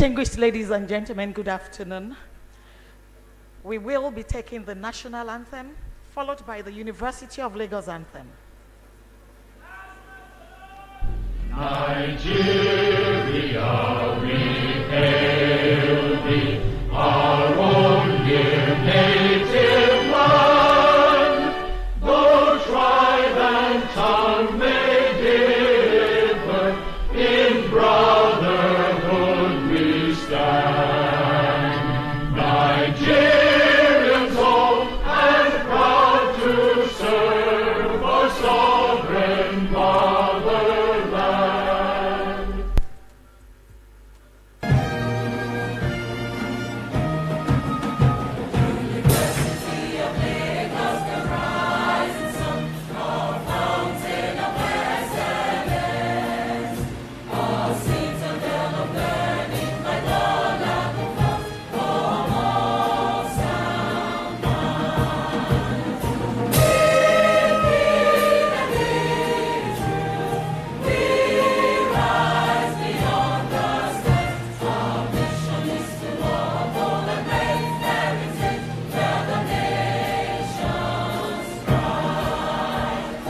Distinguished ladies and gentlemen, good afternoon. We will be taking the national anthem, followed by the University of Lagos anthem. Nigeria, we hail thee, our own dear native land. Though tribe and tongue may differ, in brotherhood we stand. Nigerians old and proud to serve our sovereign motherland. University of Lagos, the rising sun, our fountain of excellence, our citadel of learning, my God, at the front, for all sound minds. Living and true, we rise beyond the skies. Our mission is to uphold and raise heritage where the nations thrive.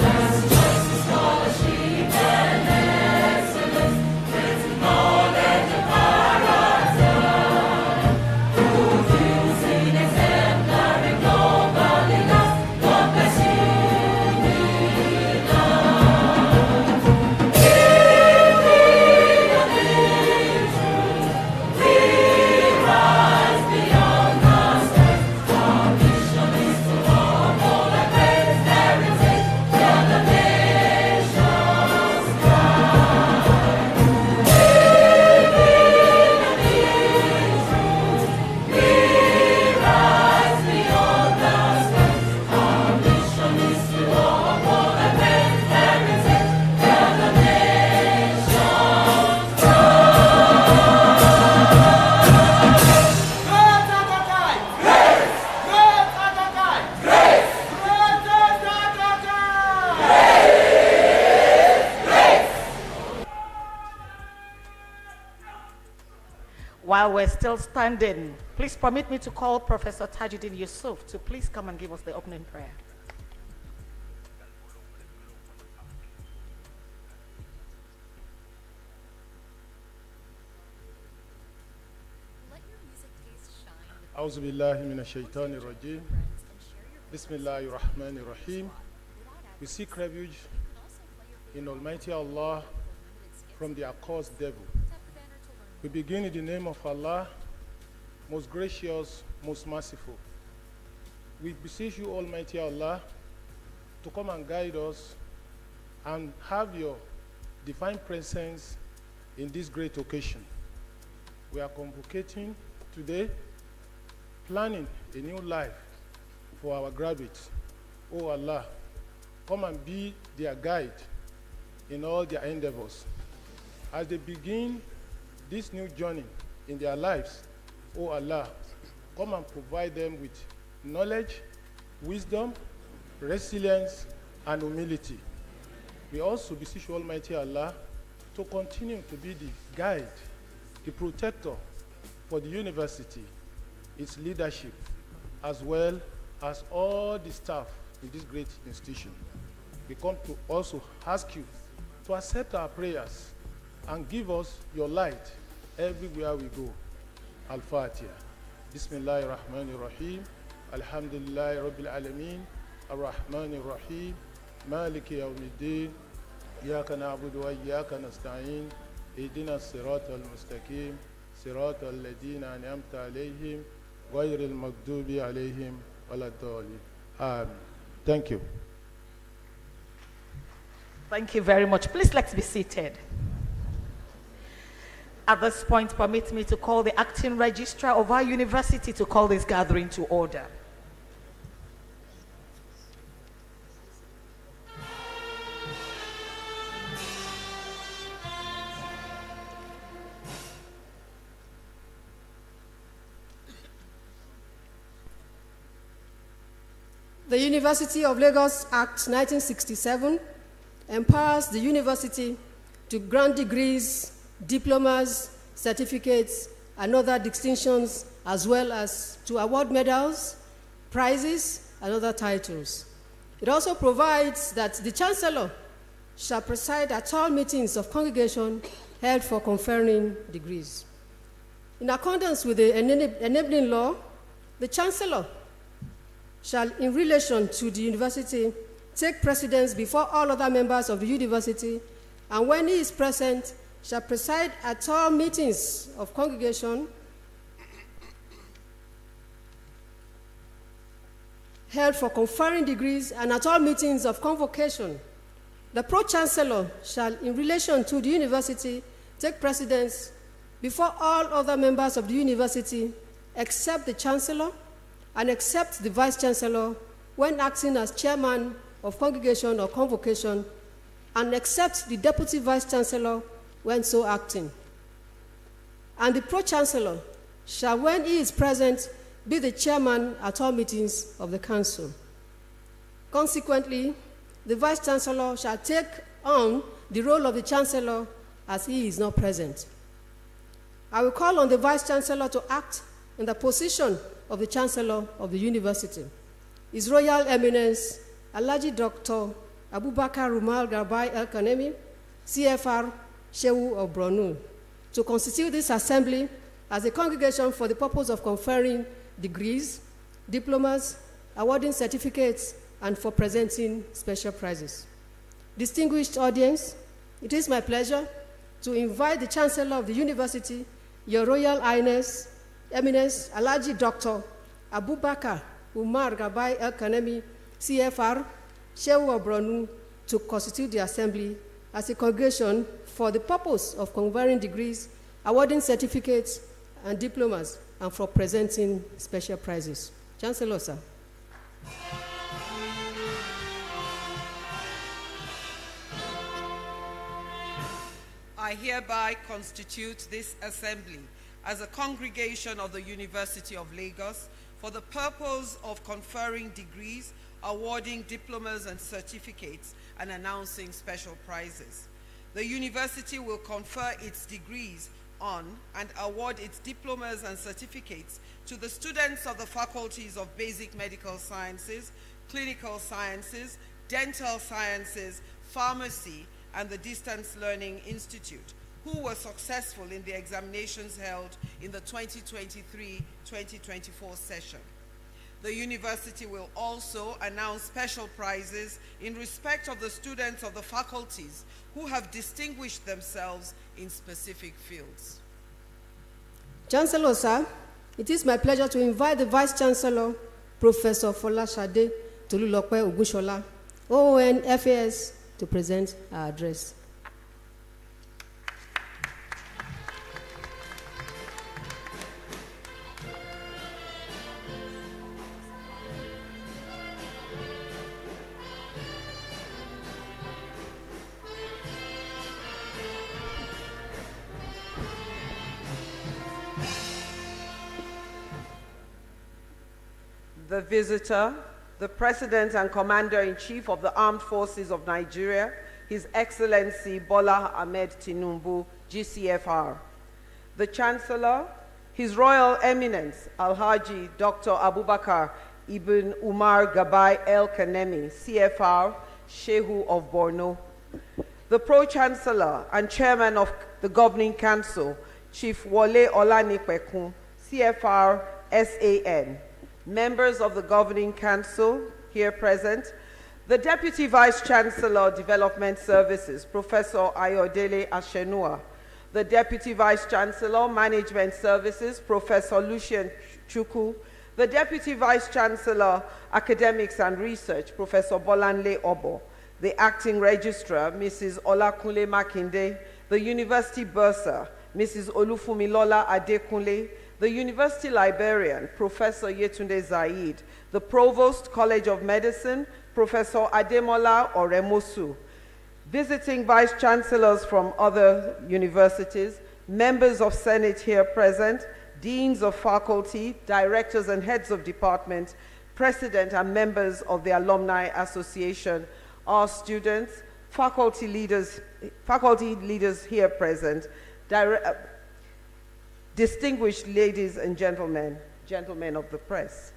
First choice is scholarship and excellence, with knowledge and character, producing exemplary globally last. God bless UNILAG. We rise beyond the skies. Our mission is to uphold and raise heritage where the nations thrive. We rise beyond the skies. Our mission is to uphold and raise heritage where the nations While we're still standing, please permit me to call Professor Tajuddin Yusuf to please come and give us the opening prayer. Let your music taste shine with أعوذ بالله من الشيطان الرجيم friends and share your بسم الله الرحمن الرحيم. without We advertising. seek refuge You can also play your favorite in Almighty Allah for limited skits. from the accursed devil. Tap the banner to learn We begin in the name of Allah, most gracious, most merciful. We beseech you, Almighty Allah, to come and guide us and have your divine presence in this great occasion. We are convocating today, planning a new life for our graduates. Oh Allah, come and be their guide in all their endeavors. As they begin this new journey in their lives, oh Allah, come and provide them with knowledge, wisdom, resilience, and humility. We also beseech Almighty Allah to continue to be the guide, the protector for the university, its leadership, as well as all the staff in this great institution. We come to also ask you to accept our prayers and give us your light everywhere we go. Al-Fatiha. Bismillahir Rahmanir Rahim. Alhamdulillahi Rabbil Alameen. Ar-Rahmanir Rahim. Maliki Yawmiddin. Iyyaka na'budu wa iyyaka nasta'in. Ihdina as-siratal mustaqim. Siratal ladina an'amta alayhim. Ghayril maghdubi alayhim waladdallin. Amen. Thank you. Thank you very much. Please let's be seated. At this point, permit me to call the acting registrar of our university to call this gathering to order. The University of Lagos Act 1967 empowers the university to grant degrees, diplomas, certificates, and other distinctions, as well as to award medals, prizes, and other titles. It also provides that the Chancellor shall preside at all meetings of congregation held for conferring degrees. In accordance with the enabling law, the Chancellor shall, in relation to the university, take precedence before all other members of the university, and when he is present, shall preside at all meetings of congregation held for conferring degrees and at all meetings of convocation. The Pro-Chancellor shall, in relation to the university, take precedence before all other members of the university, except the Chancellor and except the Vice-Chancellor when acting as chairman of congregation or convocation, and except the Deputy Vice-Chancellor when so acting. And the Pro-Chancellor shall, when he is present, be the chairman at all meetings of the Council. Consequently, the Vice-Chancellor shall take on the role of the Chancellor as he is not present. I will call on the Vice-Chancellor to act in the position of the Chancellor of the University. His Royal Eminence, Alhaji Dr. Abubakar Umar Gabai El-Kanemi, CFR, Shehu of Borno, to constitute this assembly as a congregation for the purpose of conferring degrees, diplomas, awarding certificates, and for presenting special prizes. Distinguished audience, it is my pleasure to invite the Chancellor of the University, Your Royal Highness, Eminence Alhaji Dr. Abubakar Umar Gabai El-Kanemi, CFR, Shehu of Borno, to constitute the assembly as a congregation for the purpose of conferring degrees, awarding certificates and diplomas, and for presenting special prizes. Chancellor, sir. I hereby constitute this assembly as a congregation of the University of Lagos for the purpose of conferring degrees, awarding diplomas and certificates, and announcing special prizes. The university will confer its degrees on and award its diplomas and certificates to the students of the faculties of Basic Medical Sciences, Clinical Sciences, Dental Sciences, Pharmacy, and the Distance Learning Institute, who were successful in the examinations held in the 2023-2024 session. The university will also announce special prizes in respect of the students of the faculties who have distinguished themselves in specific fields. Chancellor, sir, it is my pleasure to invite the Vice-Chancellor, Professor Folashade Tolulope Ogunshola, OON FAS, to present our address. The visitor, the President and Commander-in-Chief of the Armed Forces of Nigeria, His Excellency Bola Ahmed Tinubu, GCFR. The Chancellor, His Royal Eminence, Alhaji Dr. Abubakar Ibn Umar Gabai El-Kanemi, CFR, Shehu of Borno. The Pro-Chancellor and Chairman of the Governing Council, Chief Wole Olanipekun, CFR, SAN. Members of the Governing Council here present, the Deputy Vice-Chancellor, Development Services, Professor Ayodele Ashenua, the Deputy Vice-Chancellor, Management Services, Professor Lucien Chukwu, the Deputy Vice-Chancellor, Academics and Research, Professor Bolanle Obo, the Acting Registrar, Mrs. Olakunle Makinde, the University Bursar, Mrs. Olufumilola Adekunle, the University Librarian, Professor Yetunde Zaid, the Provost, College of Medicine, Professor Ademola Oremosu, visiting Vice-Chancellors from other universities, members of Senate here present, deans of faculty, directors and heads of department, president and members of the Alumni Association, our students, faculty leaders here present, distinguished ladies and gentlemen of the press,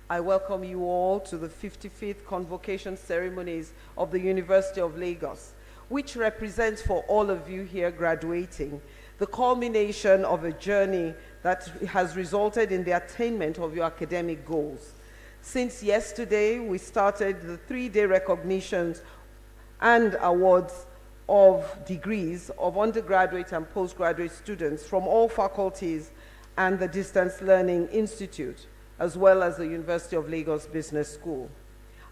I welcome you all to the 55th convocation ceremonies of the University of Lagos, which represents for all of you here graduating the culmination of a journey that has resulted in the attainment of your academic goals. Since yesterday, we started the 3-day recognitions and awards of degrees of undergraduate and postgraduate students from all faculties and the Distance Learning Institute, as well as the University of Lagos Business School.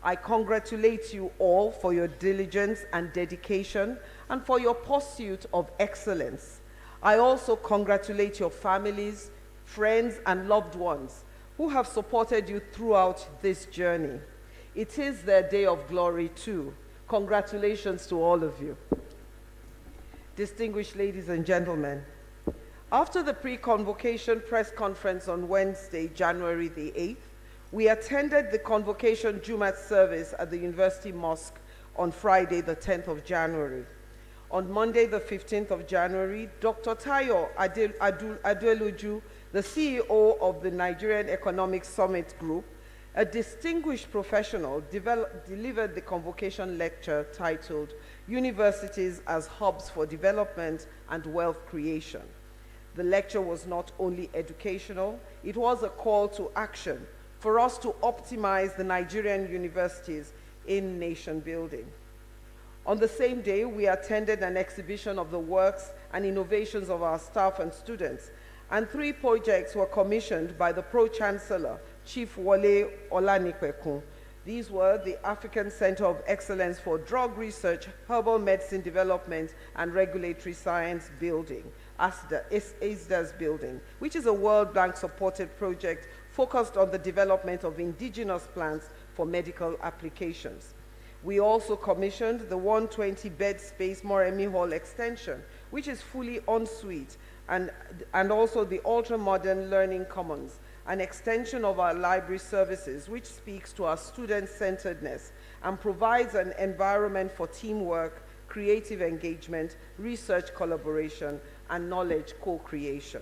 I congratulate you all for your diligence and dedication and for your pursuit of excellence. I also congratulate your families, friends, and loved ones who have supported you throughout this journey. It is their day of glory too. Congratulations to all of you. Distinguished ladies and gentlemen, after the pre-convocation press conference on Wednesday, January the 8th, we attended the convocation Jumat service at the University Mosque on Friday, the 10th of January. On Monday, the 15th of January, Dr. Tayo Adeluju, the CEO of the Nigerian Economic Summit Group, a distinguished professional, delivered the convocation lecture titled Universities as Hubs for Development and Wealth Creation. The lecture was not only educational, it was a call to action for us to optimize the Nigerian universities in nation building. On the same day, we attended an exhibition of the works and innovations of our staff and students, and 3 projects were commissioned by the Pro-Chancellor, Chief Wole Olanikwekun. These were the African Center of Excellence for Drug Research, Herbal Medicine Development, and Regulatory Science Building, ASDA's building, which is a World Bank-supported project focused on the development of indigenous plants for medical applications. We also commissioned the 120-bed space Moremi Hall extension, which is fully en suite, and also the ultra-modern Learning Commons, an extension of our library services, which speaks to our student-centeredness and provides an environment for teamwork, creative engagement, research collaboration, and knowledge co-creation.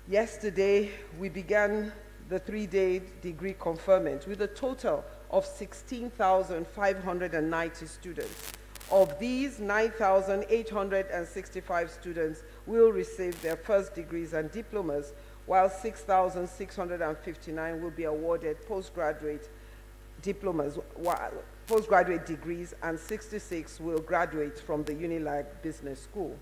Yesterday, we began the 3-day degree conferment with a total of 16,590 students. Of these, 9,865 students will receive their first degrees and diplomas, while 6,659 will be awarded postgraduate diplomas, postgraduate degrees, and 66 will graduate from the UNILAG Business School.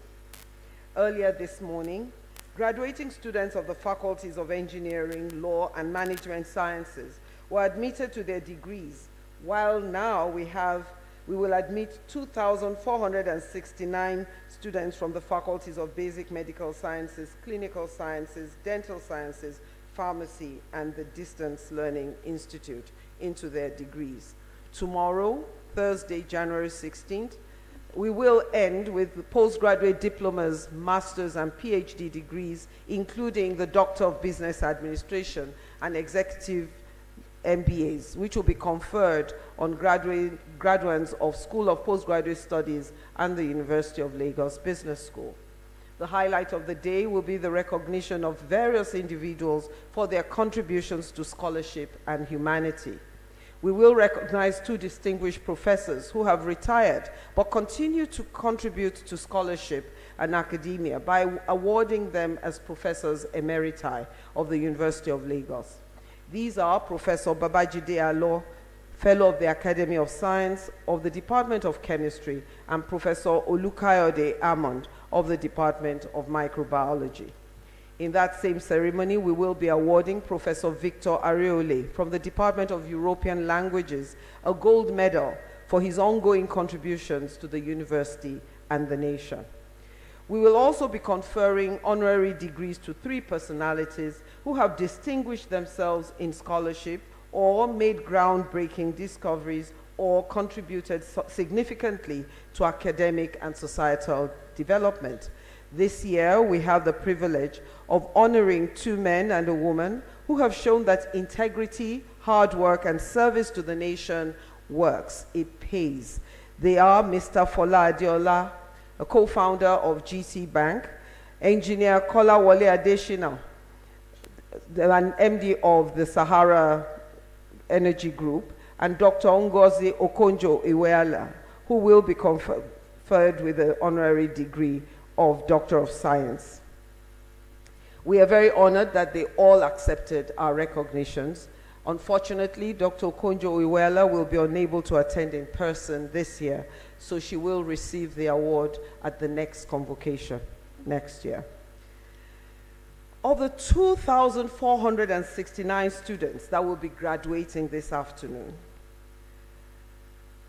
Earlier this morning, graduating students of the faculties of Engineering, Law, and Management Sciences were admitted to their degrees, while now we will admit 2,469 students from the faculties of Basic Medical Sciences, Clinical Sciences, Dental Sciences, Pharmacy, and the Distance Learning Institute into their degrees. Tomorrow, Thursday, January 16th, we will end with postgraduate diplomas, master's, and PhD degrees, including the Doctor of Business Administration and Executive MBAs, which will be conferred on graduates of School of Postgraduate Studies and the University of Lagos Business School. The highlight of the day will be the recognition of various individuals for their contributions to scholarship and humanity. We will recognize 2 distinguished professors who have retired but continue to contribute to scholarship and academia by awarding them as professors emeriti of the University of Lagos. These are Professor Babajide Alo, Fellow of the Academy of Science of the Department of Chemistry, and Professor Olukayode Amond of the Department of Microbiology. In that same ceremony, we will be awarding Professor Victor Areole from the Department of European Languages a gold medal for his ongoing contributions to the university and the nation. We will also be conferring honorary degrees to 3 personalities who have distinguished themselves in scholarship or made groundbreaking discoveries or contributed significantly to academic and societal development. This year, we have the privilege of honoring 2 men and a woman who have shown that integrity, hard work, and service to the nation works. It pays. They are Mr. Fola Adeola, a co-founder of GT Bank, Engineer Kola Wole Adeshina, an MD of the Sahara Energy Group, and Dr. Ngozi Okonjo-Iweala, who will be conferred with the honorary degree of Doctor of Science. We are very honored that they all accepted our recognitions. Unfortunately, Dr. Okonjo-Iweala will be unable to attend in person this year, so she will receive the award at the next convocation next year. Of the 2,469 students that will be graduating this afternoon,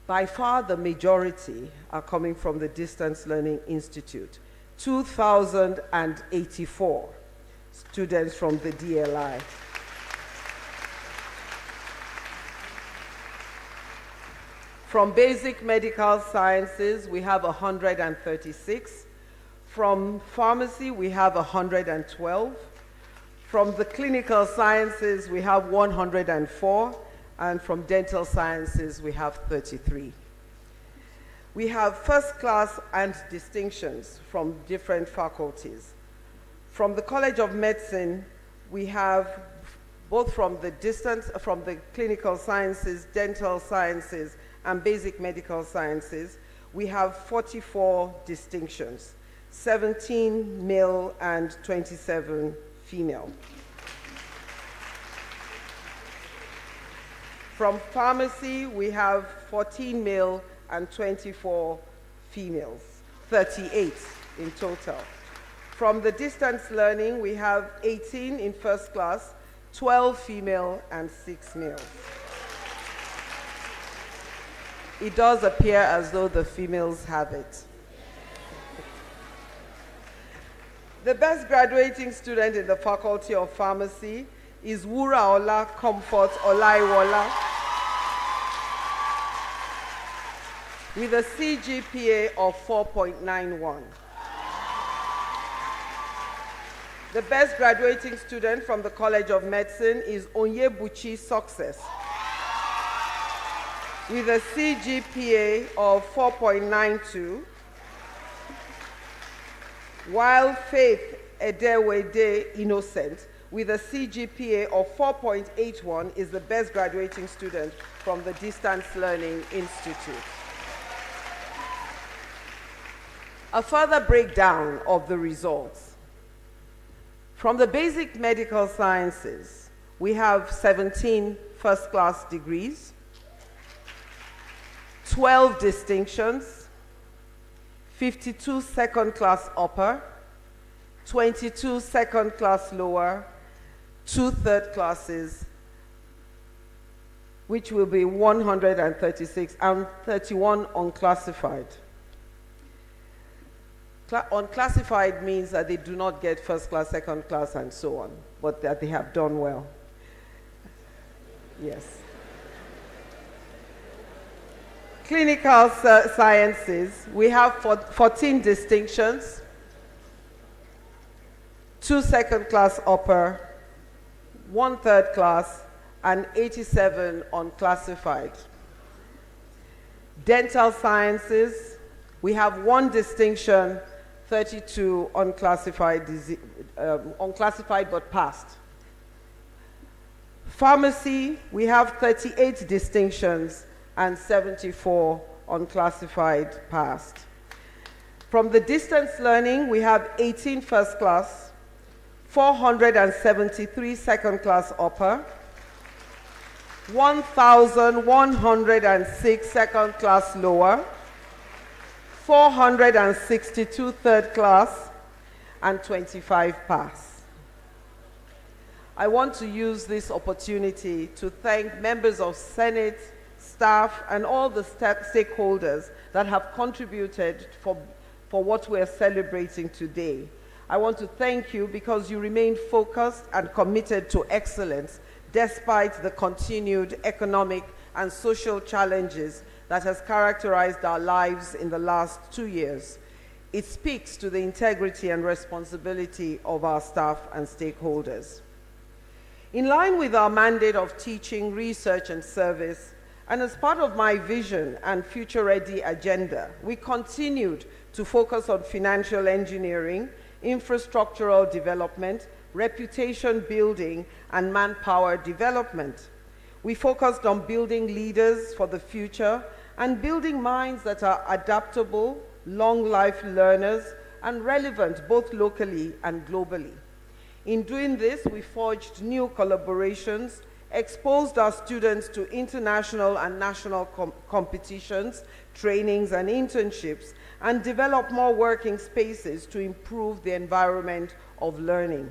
by far the majority are coming from the Distance Learning Institute, 2,084 students from the DLI. From basic medical sciences, we have 136. From pharmacy, we have 112. From the clinical sciences, we have 104. And from dental sciences, we have 33. We have first class and distinctions from different faculties. From the College of Medicine, we have both from the clinical sciences, dental sciences, and basic medical sciences, we have 44 distinctions, 17 male and 27 female. From pharmacy, we have 14 male and 24 females, 38 in total. From the distance learning, we have 18 in first class, 12 female and 6 males. It does appear as though the females have it. The best graduating student in the Faculty of Pharmacy is Wura Ola Comfort Olaiwola with a CGPA of 4.91. The best graduating student from the College of Medicine is Onyebuchi Success with a CGPA of 4.92, while Faith Edewede Innocent with a CGPA of 4.81 is the best graduating student from the Distance Learning Institute. A further breakdown of the results. From the basic medical sciences, we have 17 first-class degrees, 12 distinctions, 52 second-class upper, 22 second-class lower, 2 third classes, which will be 136, and 31 unclassified. Unclassified means that they do not get first class, second class, and so on, but that they have done well. Yes. Clinical sciences, we have 14 distinctions, 2 second class upper, 1 third class, and 87 unclassified. Dental sciences, we have 1 distinction, 32 unclassified, unclassified but passed. Pharmacy, we have 38 distinctions and 74 unclassified passed. From the distance learning, we have 18 first class, 473 second class upper, 1,106 second class lower, 462 third class, and 25 pass. I want to use this opportunity to thank members of Senate, staff, and all the stakeholders that have contributed for what we're celebrating today. I want to thank you because you remain focused and committed to excellence despite the continued economic and social challenges that has characterized our lives in the last 2 years. It speaks to the integrity and responsibility of our staff and stakeholders. In line with our mandate of teaching, research, and service, And as part of my vision and future-ready agenda, we continued to focus on financial engineering, infrastructural development, reputation building, and manpower development. We focused on building leaders for the future and building minds that are adaptable, long-life learners, and relevant both locally and globally. In doing this, we forged new collaborations, exposed our students to international and national competitions, trainings, and internships, and developed more working spaces to improve the environment of learning.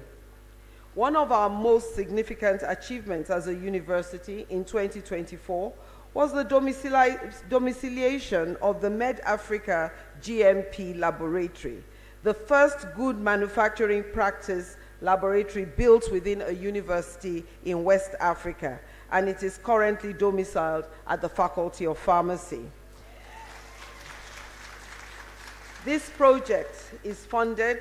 One of our most significant achievements as a university in 2024 was the domiciliation of the Med-Africa GMP laboratory, the first good manufacturing practice laboratory built within a university in West Africa, and it is currently domiciled at the Faculty of Pharmacy. This project is funded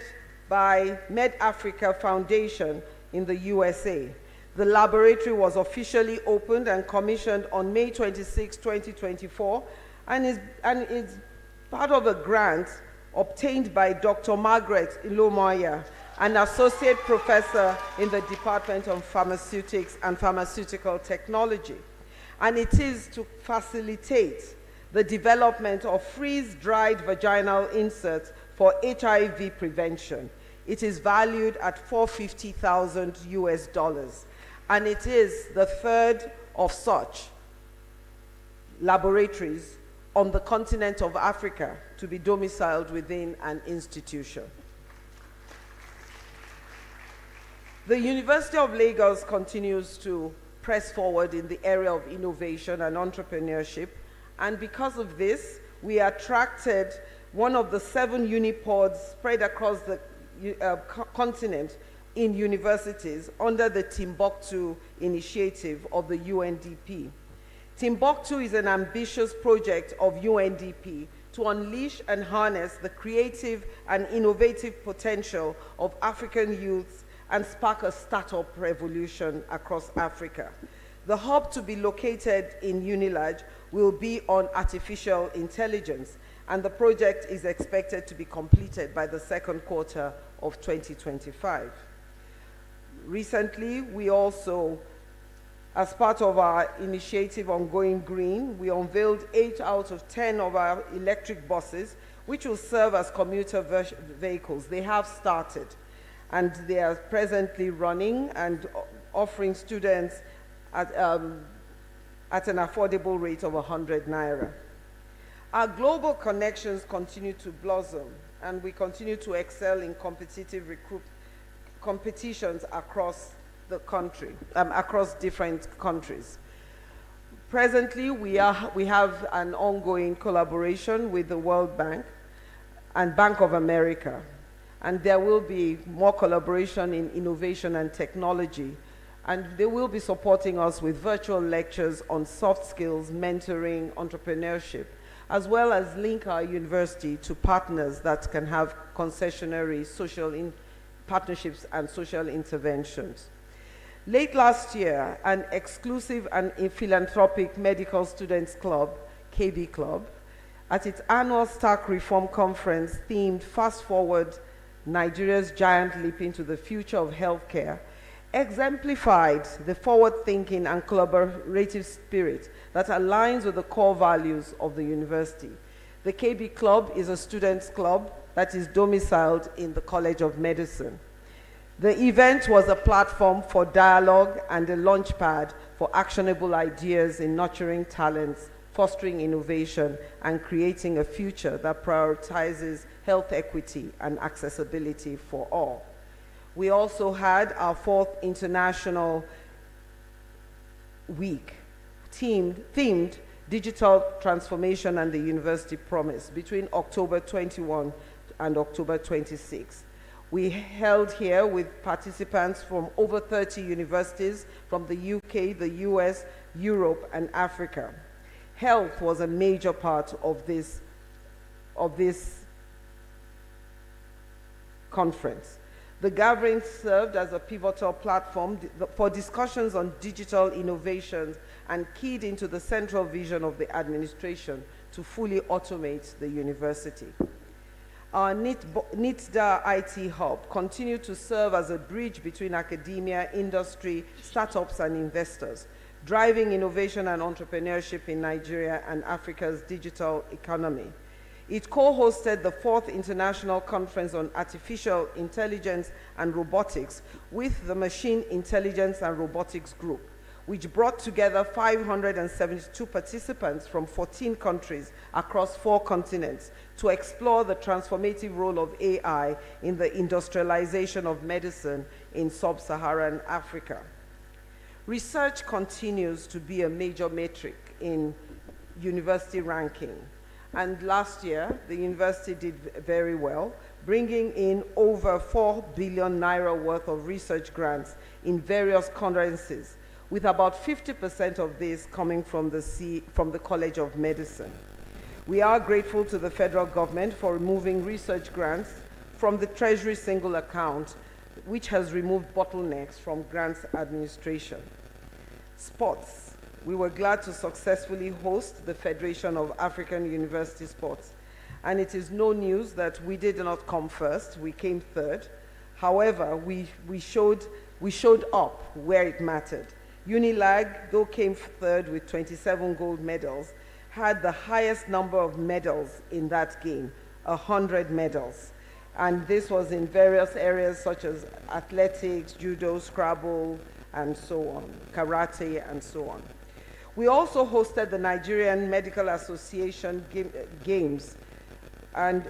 by Med-Africa Foundation in the USA. The laboratory was officially opened and commissioned on May 26, 2024, and is part of a grant obtained by Dr. Margaret Ilomoya, an associate professor in the Department of Pharmaceutics and Pharmaceutical Technology. And it is to facilitate the development of freeze-dried vaginal inserts for HIV prevention. It is valued at $450,000 US, and it is the third of such laboratories on the continent of Africa to be domiciled within an institution. The University of Lagos continues to press forward in the area of innovation and entrepreneurship, and because of this, we attracted one of the 7 unipods spread across the continent in universities under the Timbuktu initiative of the UNDP. Timbuktu is an ambitious project of UNDP to unleash and harness the creative and innovative potential of African youths and spark a startup revolution across Africa. The hub to be located in UNILAG will be on artificial intelligence, and the project is expected to be completed by the second quarter of 2025. Recently, we also, as part of our initiative on Going Green, we unveiled 8 out of 10 of our electric buses, which will serve as commuter vehicles. They have started, and they are presently running and offering students at an affordable rate of 100 naira. Our global connections continue to blossom, and we continue to excel in competitive competitions across the country, across different countries. Presently, we have an ongoing collaboration with the World Bank and Bank of America, and there will be more collaboration in innovation and technology, and they will be supporting us with virtual lectures on soft skills, mentoring, entrepreneurship, as well as link our university to partners that can have concessionary social partnerships and social interventions. Late last year, an exclusive and philanthropic medical students club, KB Club, at its annual Stark Reform Conference themed Fast Forward, Nigeria's Giant Leap into the Future of Healthcare, exemplified the forward-thinking and collaborative spirit that aligns with the core values of the university. The KB Club is a students' club that is domiciled in the College of Medicine. The event was a platform for dialogue and a launchpad for actionable ideas in nurturing talents, fostering innovation, and creating a future that prioritizes health equity and accessibility for all. We also had our 4th International Week, themed Digital Transformation and the University Promise, between October 21 and October 26. We held here with participants from over 30 universities from the UK, the US, Europe, and Africa. Health was a major part of this conference. The gathering served as a pivotal platform for discussions on digital innovations and keyed into the central vision of the administration to fully automate the university. Our NITDA IT Hub continued to serve as a bridge between academia, industry, startups, and investors, driving innovation and entrepreneurship in Nigeria and Africa's digital economy. It co-hosted the 4th International Conference on Artificial Intelligence and Robotics with the Machine Intelligence and Robotics Group, which brought together 572 participants from 14 countries across 4 continents to explore the transformative role of AI in the industrialization of medicine in sub-Saharan Africa. Research continues to be a major metric in university ranking. And last year, the university did very well, bringing in over 4 billion naira worth of research grants in various currencies, with about 50% of this coming from the College of Medicine. We are grateful to the federal government for removing research grants from the Treasury single account, which has removed bottlenecks from grants administration. Sports. We were glad to successfully host the Federation of African University Sports. And it is no news that we did not come first, we came third. However, we showed up where it mattered. UNILAG, though came third with 27 gold medals, had the highest number of medals in that game, 100 medals. And this was in various areas such as athletics, judo, Scrabble, and so on, karate, and so on. We also hosted the Nigerian Medical Association Games, and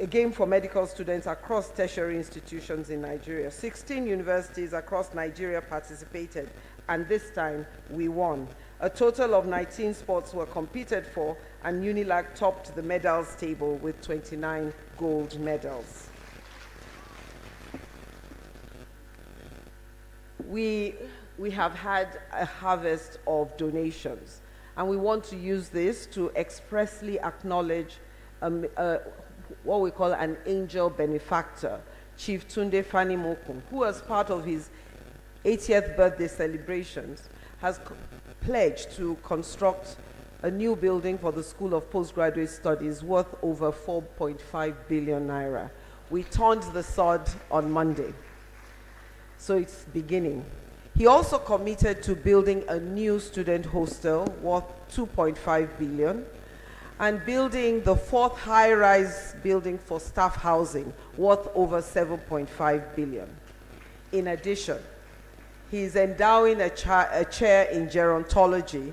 a game for medical students across tertiary institutions in Nigeria. 16 universities across Nigeria participated, and this time we won. A total of 19 sports were competed for, and UNILAG topped the medals table with 29 gold medals. We have had a harvest of donations, and we want to use this to expressly acknowledge what we call an angel benefactor, Chief Tunde Fanimokun, who as part of his 80th birthday celebrations has pledged to construct a new building for the School of Postgraduate Studies worth over 4.5 billion naira. We turned the sod on Monday, so it's beginning. He also committed to building a new student hostel worth 2.5 billion and building the 4th high-rise building for staff housing worth over 7.5 billion. In addition, he is endowing a chair in gerontology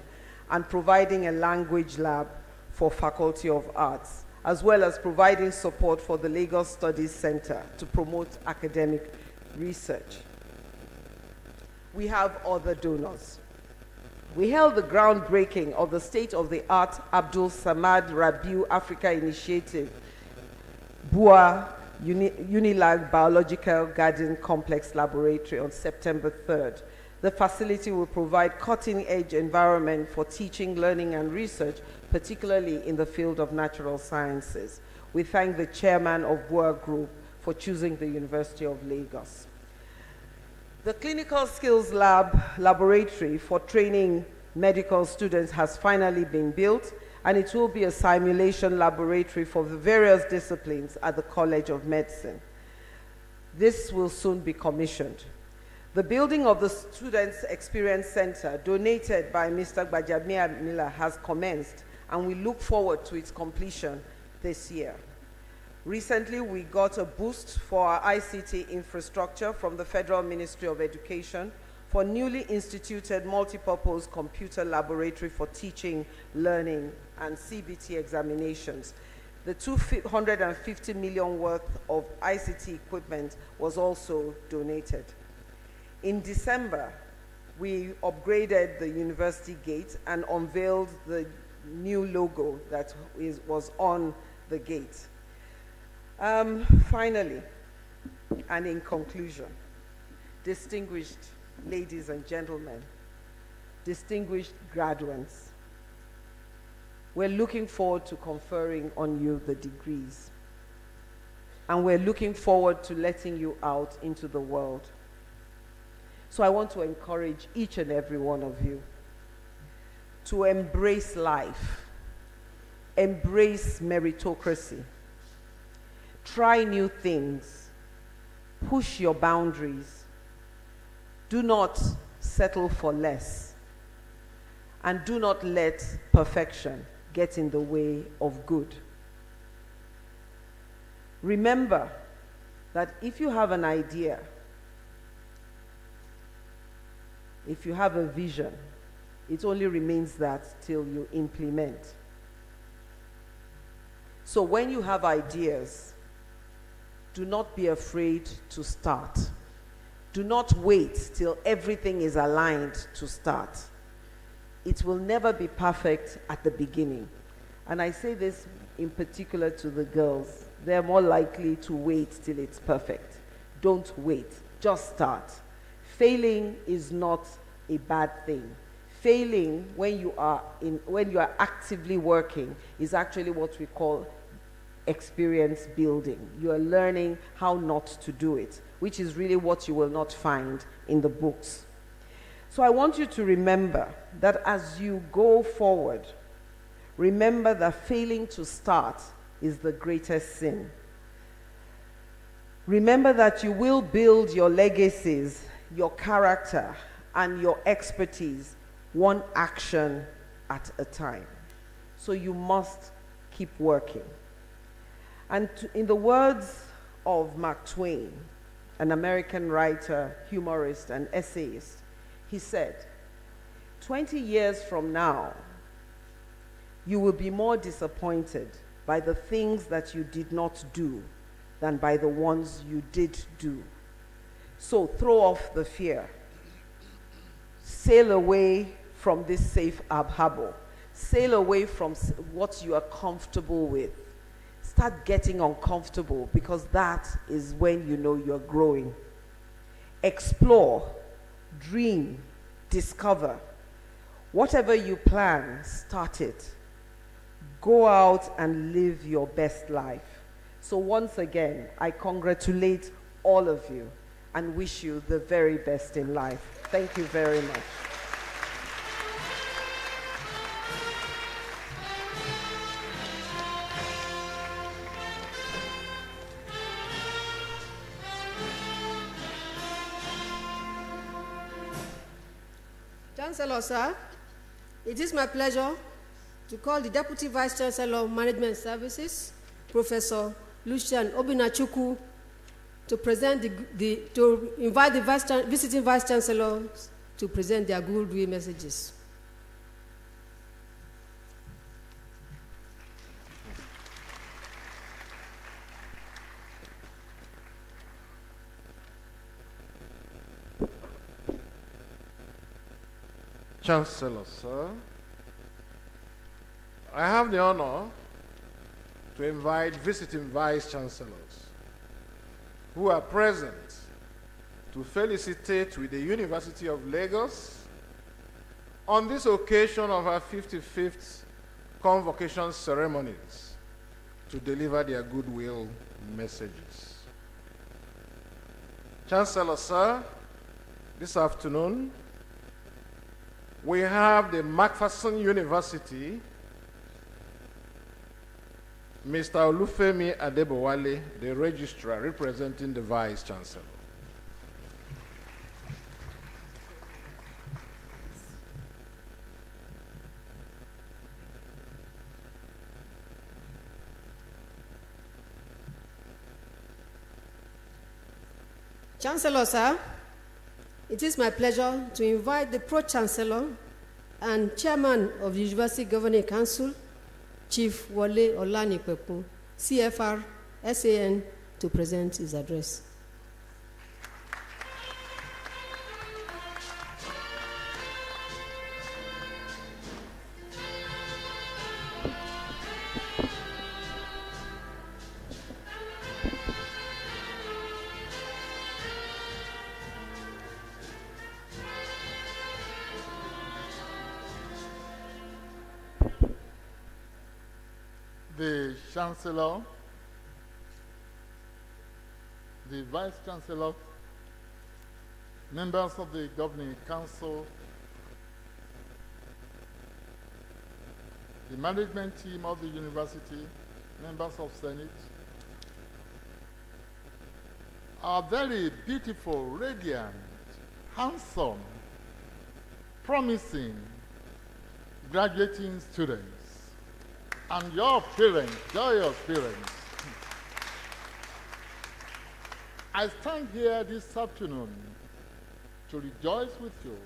and providing a language lab for Faculty of Arts, as well as providing support for the Lagos Studies Center to promote academic research. We have other donors. We held the groundbreaking of the state-of-the-art Abdul Samad Rabiu Africa Initiative, BUA UNILAG Biological Garden Complex Laboratory on September 3rd. The facility will provide cutting-edge environment for teaching, learning, and research, particularly in the field of natural sciences. We thank the chairman of BUA Group for choosing the University of Lagos. The Clinical Skills Laboratory for training medical students has finally been built, and it will be a simulation laboratory for the various disciplines at the College of Medicine. This will soon be commissioned. The building of the Students' Experience Center, donated by Mr. Gbajamia Miller, has commenced, and we look forward to its completion this year. Recently, we got a boost for our ICT infrastructure from the Federal Ministry of Education for newly instituted multipurpose computer laboratory for teaching, learning, and CBT examinations. The 250 million worth of ICT equipment was also donated. In December, we upgraded the university gate and unveiled the new logo that was on the gate. Finally, and in conclusion, distinguished ladies and gentlemen, distinguished graduates, we're looking forward to conferring on you the degrees. and we're looking forward to letting you out into the world. So I want to encourage each and every one of you to embrace life, embrace meritocracy, try new things, push your boundaries, do not settle for less, and do not let perfection get in the way of good. Remember that if you have an idea, if you have a vision, it only remains that till you implement. So when you have ideas, do not be afraid to start. Do not wait till everything is aligned to start. It will never be perfect at the beginning. And I say this in particular to the girls. They're more likely to wait till it's perfect. Don't wait, just start. Failing is not a bad thing. Failing when you are actively working is actually what we call experience building. You are learning how not to do it, which is really what you will not find in the books. So I want you to remember that as you go forward, remember that failing to start is the greatest sin. Remember that you will build your legacies, your character, and your expertise one action at a time. So you must keep working. And in the words of Mark Twain, an American writer, humorist, and essayist, he said, 20 years from now, you will be more disappointed by the things that you did not do than by the ones you did do. So throw off the fear. Sail away from this safe harbor. Sail away from what you are comfortable with. Start getting uncomfortable, because that is when you know you're growing. Explore, dream, discover. Whatever you plan, start it. Go out and live your best life. So once again, I congratulate all of you and wish you the very best in life. Thank you very much. Chancellor, sir, it is my pleasure to call the Deputy Vice Chancellor of Management Services, Professor Lucian Obinachukwu, to invite the visiting Vice Chancellors to present their goodwill messages. Chancellor, sir, I have the honor to invite visiting Vice Chancellors who are present to felicitate with the University of Lagos on this occasion of our 55th convocation ceremonies to deliver their goodwill messages. Chancellor, sir, this afternoon, we have the Macpherson University, Mr. Olufemi Adebowale, the registrar representing the Vice Chancellor. Chancellor, sir, it is my pleasure to invite the Pro-Chancellor and Chairman of the University Governing Council, Chief Wole Olanipepu, CFR, SAN, to present his address. The Chancellor, the Vice Chancellor, members of the Governing Council, the management team of the university, members of Senate, our very beautiful, radiant, handsome, promising graduating students, and your parents, joyous parents. I stand here this afternoon to rejoice with you,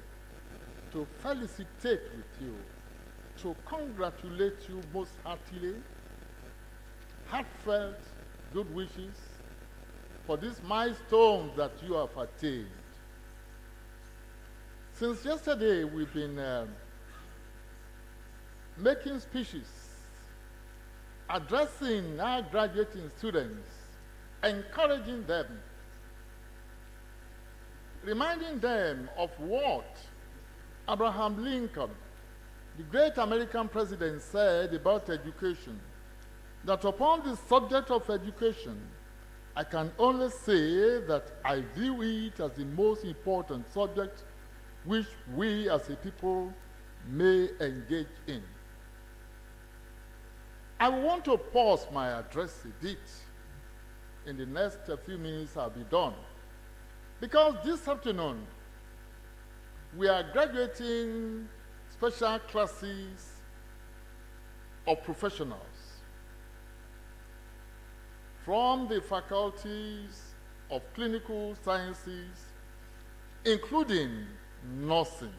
to felicitate with you, to congratulate you most heartily, heartfelt good wishes for this milestone that you have attained. Since yesterday, we've been making speeches, addressing our graduating students, encouraging them, reminding them of what Abraham Lincoln, the great American president, said about education, that upon the subject of education, I can only say that I view it as the most important subject which we as a people may engage in. I want to pause my address a bit. In the next few minutes, I'll be done. Because this afternoon, we are graduating special classes of professionals from the faculties of clinical sciences, including nursing,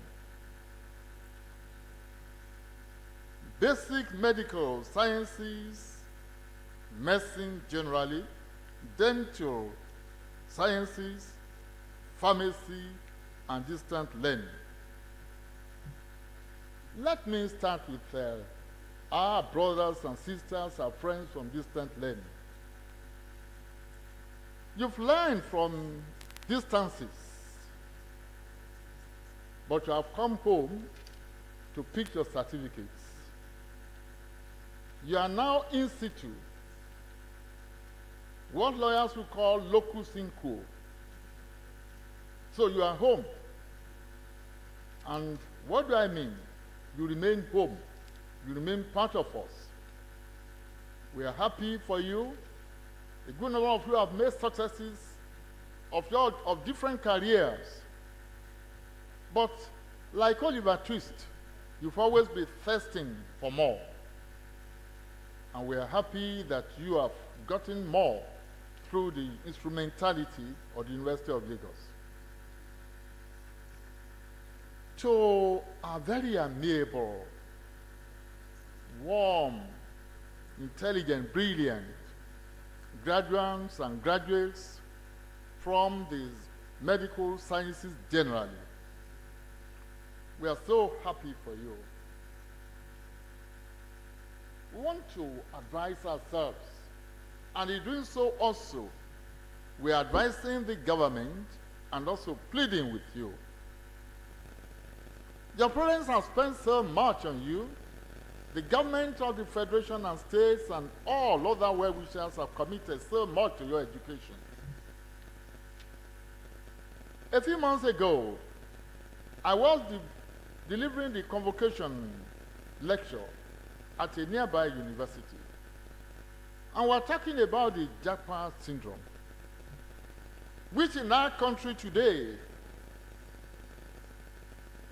basic medical sciences, medicine generally, dental sciences, pharmacy, and distant learning. Let me start with our brothers and sisters, our friends from distant learning. You've learned from distances, but you have come home to pick your certificates. You are now in situ, what lawyers will call locus in quo. So you are home. And what do I mean? You remain home. You remain part of us. We are happy for you. A good number of you have made successes of different careers. But like Oliver Twist, you've always been thirsting for more. And we are happy that you have gotten more through the instrumentality of the University of Lagos. To our very amiable, warm, intelligent, brilliant graduates and graduates from the medical sciences generally, we are so happy for you. We want to advise ourselves, and in doing so also, we are advising the government and also pleading with you. Your parents have spent so much on you. The government of the federation and states and all other well-wishers have committed so much to your education. A few months ago, I was delivering the convocation lecture at a nearby university. And we're talking about the Japa syndrome, which in our country today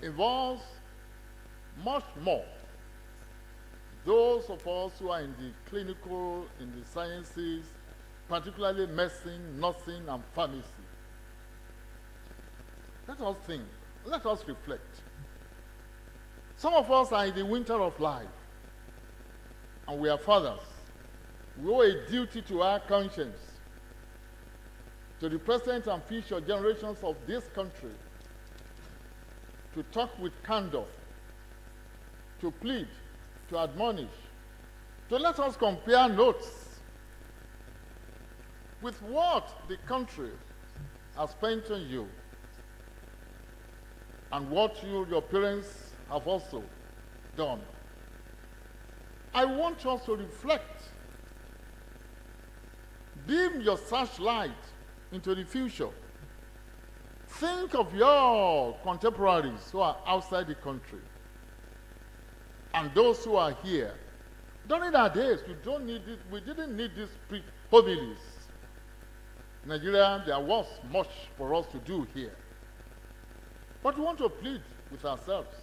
involves much more those of us who are in the clinical, in the sciences, particularly medicine, nursing, and pharmacy. Let us think. Let us reflect. Some of us are in the winter of life, and we are fathers. We owe a duty to our conscience, to the present and future generations of this country, to talk with candor, to plead, to admonish, to let us compare notes with what the country has spent on you and what your parents have also done. I want us to reflect. Beam your searchlight into the future. Think of your contemporaries who are outside the country and those who are here. During our days, we didn't need these homilies. In Nigeria, there was much for us to do here. But we want to plead with ourselves.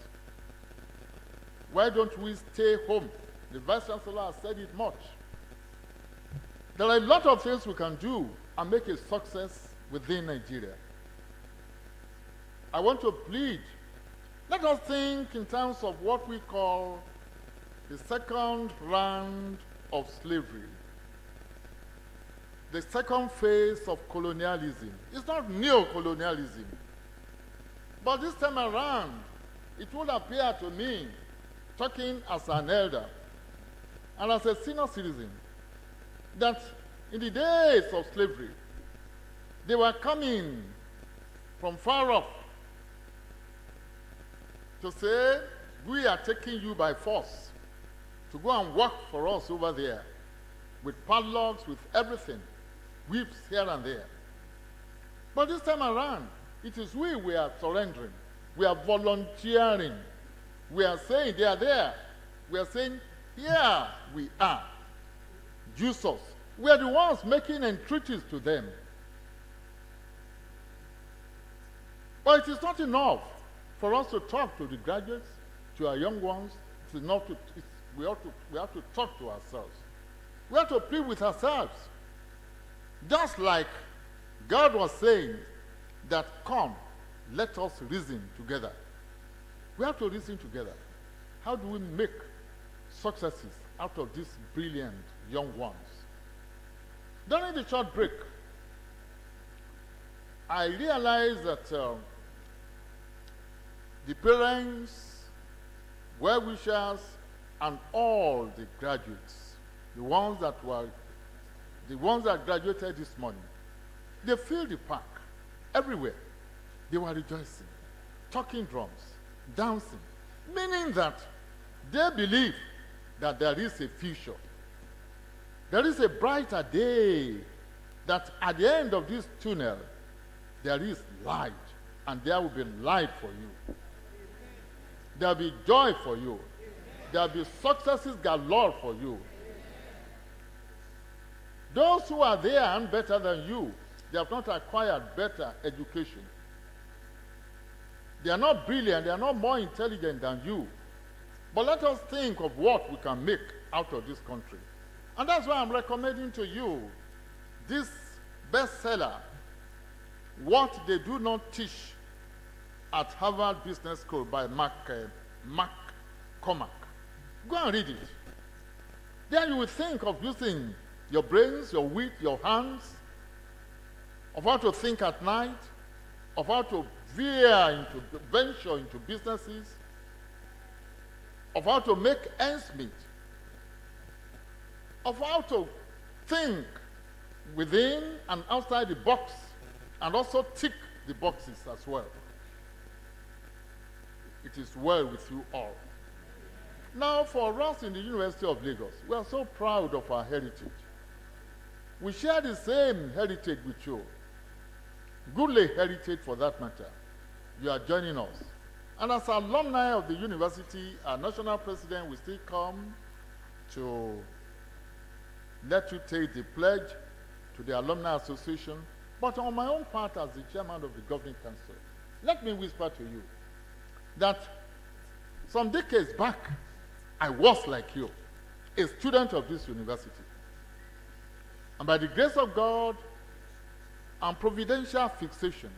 Why don't we stay home? The Vice Chancellor has said it much. There are a lot of things we can do and make a success within Nigeria. I want to plead. Let us think in terms of what we call the second round of slavery. The second phase of colonialism. It's not neo-colonialism. But this time around, it would appear to me, talking as an elder and as a senior citizen, that in the days of slavery, they were coming from far off to say, we are taking you by force to go and work for us over there with padlocks, with everything, whips here and there. But this time around, it is we are surrendering. We are volunteering. We are saying they are there. We are saying, here we are. Use us. We are the ones making entreaties to them. But it is not enough for us to talk to the graduates, to our young ones. It is not we have to talk to ourselves. We have to plead with ourselves. Just like God was saying that, come, let us reason together. We have to reason together. How do we make successes out of these brilliant young ones? During the short break, I realized that the parents, well-wishers, and all the graduates, the ones that graduated this morning, they filled the park everywhere. They were rejoicing, talking drums, dancing, meaning that they believe that there is a future. There is a brighter day, that at the end of this tunnel, there is light, and there will be light for you. There will be joy for you. There will be successes galore for you. Those who are there and better than you, they have not acquired better education. They are not brilliant, they are not more intelligent than you. But let us think of what we can make out of this country. And that's why I'm recommending to you this bestseller, What They Do Not Teach at Harvard Business School by Mark Cormack. Go and read it. Then you will think of using your brains, your wit, your hands, of how to think at night, of how to venture into businesses, of how to make ends meet, of how to think within and outside the box, and also tick the boxes as well. It is well with you all. Now, for us in the University of Lagos, we are so proud of our heritage. We share the same heritage with you. Goodly heritage for that matter. You are joining us. And as alumni of the university, our national president will still come to let you take the pledge to the Alumni Association. But on my own part as the chairman of the governing council, let me whisper to you that some decades back, I was like you, a student of this university. And by the grace of God and providential fixation,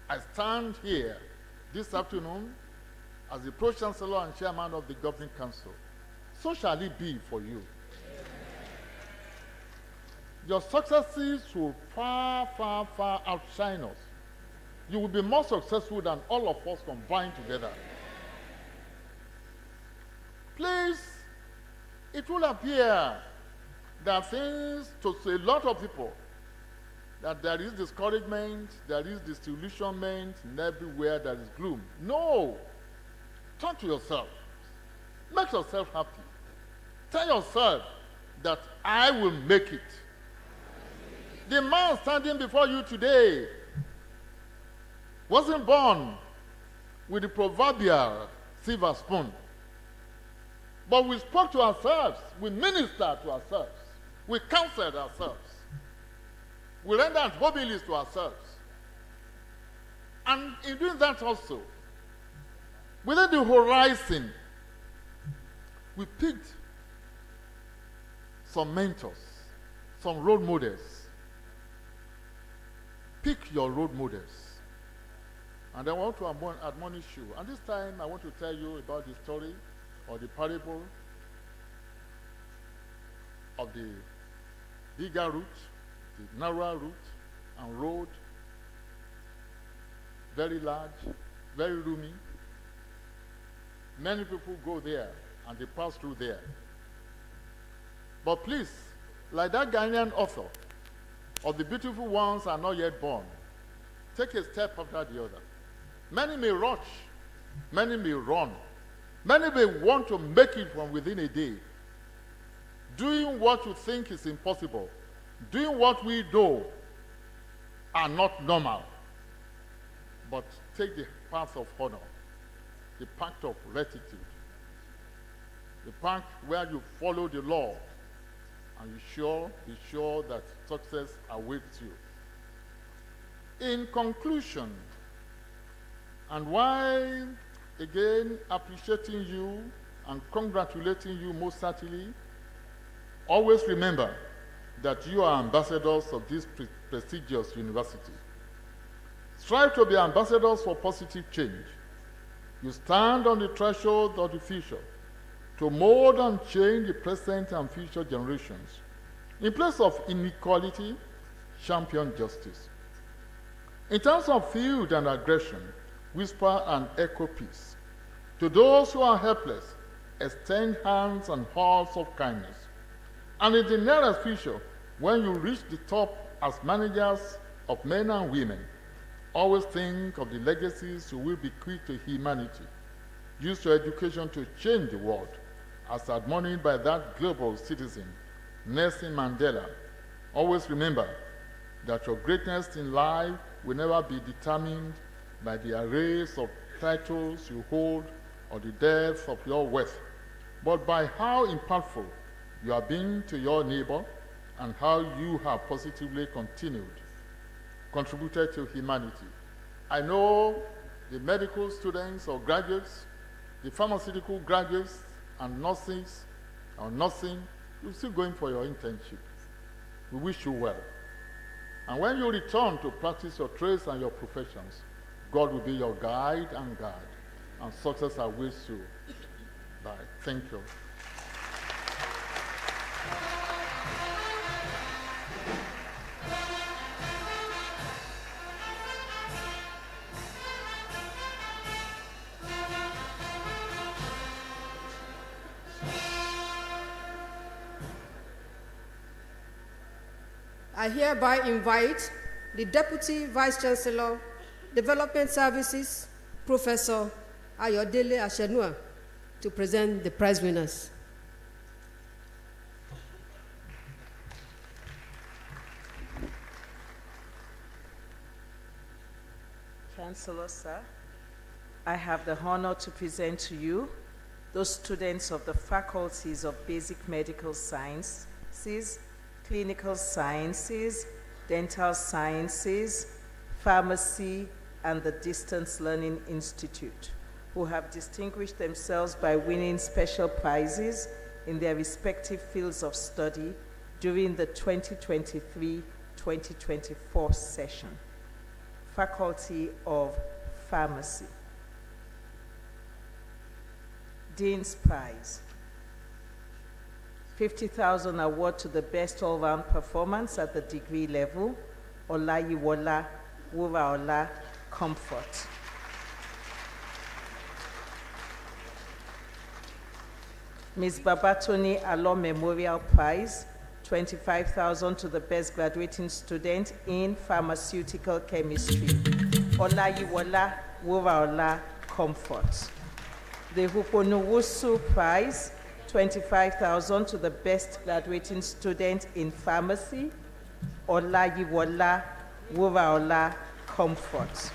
I stand here this afternoon as the Pro-Chancellor and Chairman of the Governing Council. So shall it be for you. Your successes will far, far, far outshine us. You will be more successful than all of us combined together. Please, it will appear that things to a lot of people, that there is discouragement, there is disillusionment, and everywhere there is gloom. No! Turn to yourself. Make yourself happy. Tell yourself that I will make it. The man standing before you today wasn't born with the proverbial silver spoon. But we spoke to ourselves, we ministered to ourselves, we counseled ourselves, we rendered mobilis to ourselves. And in doing that also, within the horizon, we picked some mentors, some role models. Pick your role models. And I want to admonish you. And this time I want to tell you about the story or the parable of the bigger route, the narrower route and road, very large, very roomy. Many people go there and they pass through there. But please, like that Ghanaian author of The Beautiful Ones Are Not Yet Born, take a step after the other. Many may rush, many may run, many may want to make it from within a day. Doing what you think is impossible, doing what we do are not normal. But take the path of honor, the path of rectitude, the path where you follow the law, and be sure that success awaits you. In conclusion, and while again appreciating you and congratulating you most certainly, always remember that you are ambassadors of this prestigious university. Strive to be ambassadors for positive change. You stand on the threshold of the future to mold and change the present and future generations. In place of inequality, champion justice. In terms of feud and aggression, whisper and echo peace. To those who are helpless, extend hands and hearts of kindness. And in the nearest future, when you reach the top as managers of men and women, always think of the legacies you will bequeath to humanity. Use your education to change the world, as admonished by that global citizen, Nelson Mandela. Always remember that your greatness in life will never be determined by the arrays of titles you hold or the depth of your wealth, but by how impactful you have been to your neighbor and how you have positively contributed to humanity. I know the medical students or graduates, the pharmaceutical graduates and nurses or nursing, you're still going for your internship. We wish you well. And when you return to practice your trades and your professions, God will be your guide and guide, and success awaits you. Bye. Thank you. I hereby invite the Deputy Vice-Chancellor, Development Services, Professor Ayodele Ashenua, to present the prize winners. Chancellor, sir, I have the honor to present to you those students of the faculties of Basic Medical Sciences, Clinical Sciences, Dental Sciences, Pharmacy, and the Distance Learning Institute, who have distinguished themselves by winning special prizes in their respective fields of study during the 2023-2024 session. Faculty of Pharmacy. Dean's Prize. 50,000 award to the best all-round performance at the degree level, Olayiwola Wuraola Comfort. Ms. Babatoni Alo Memorial Prize, 25,000 to the best graduating student in pharmaceutical chemistry, Olayiwola Wuraola Comfort. The Huponuwusu Prize, 25,000 to the best graduating student in pharmacy, Olayiwola Wuraola Comfort.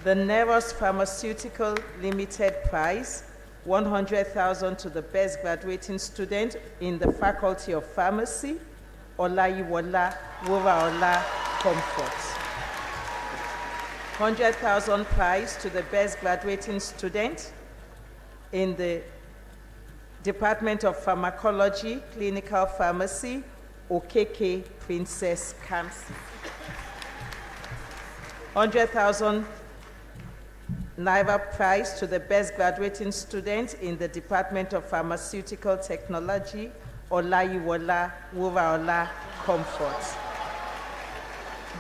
The Neros Pharmaceutical Limited Prize, 100,000 to the best graduating student in the Faculty of Pharmacy, Olayiwola Wuraola Comfort. 100,000 prize to the best graduating student in the Department of Pharmacology, Clinical Pharmacy, Okeke Princess Kamsi. 100,000 Naira prize to the best graduating student in the Department of Pharmaceutical Technology, Olayiwola Wuraola Comfort.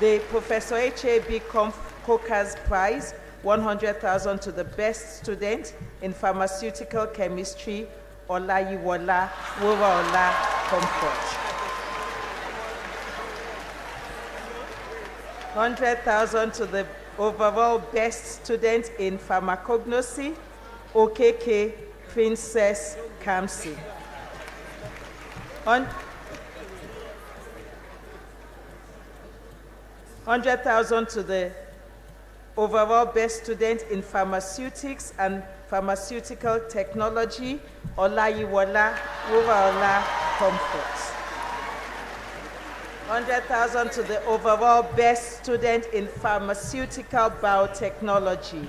The Professor H.A.B. Coker's Prize, 100,000 to the best student in pharmaceutical chemistry, Olayiwola Wuraola Comfort. 100,000 to the overall best student in pharmacognosy, Okeke Princess Kamsi. 100,000 to the overall best student in pharmaceutics and pharmaceutical technology, Olayiwola Wuraola Comfort. 100,000 to the overall best student in pharmaceutical biotechnology,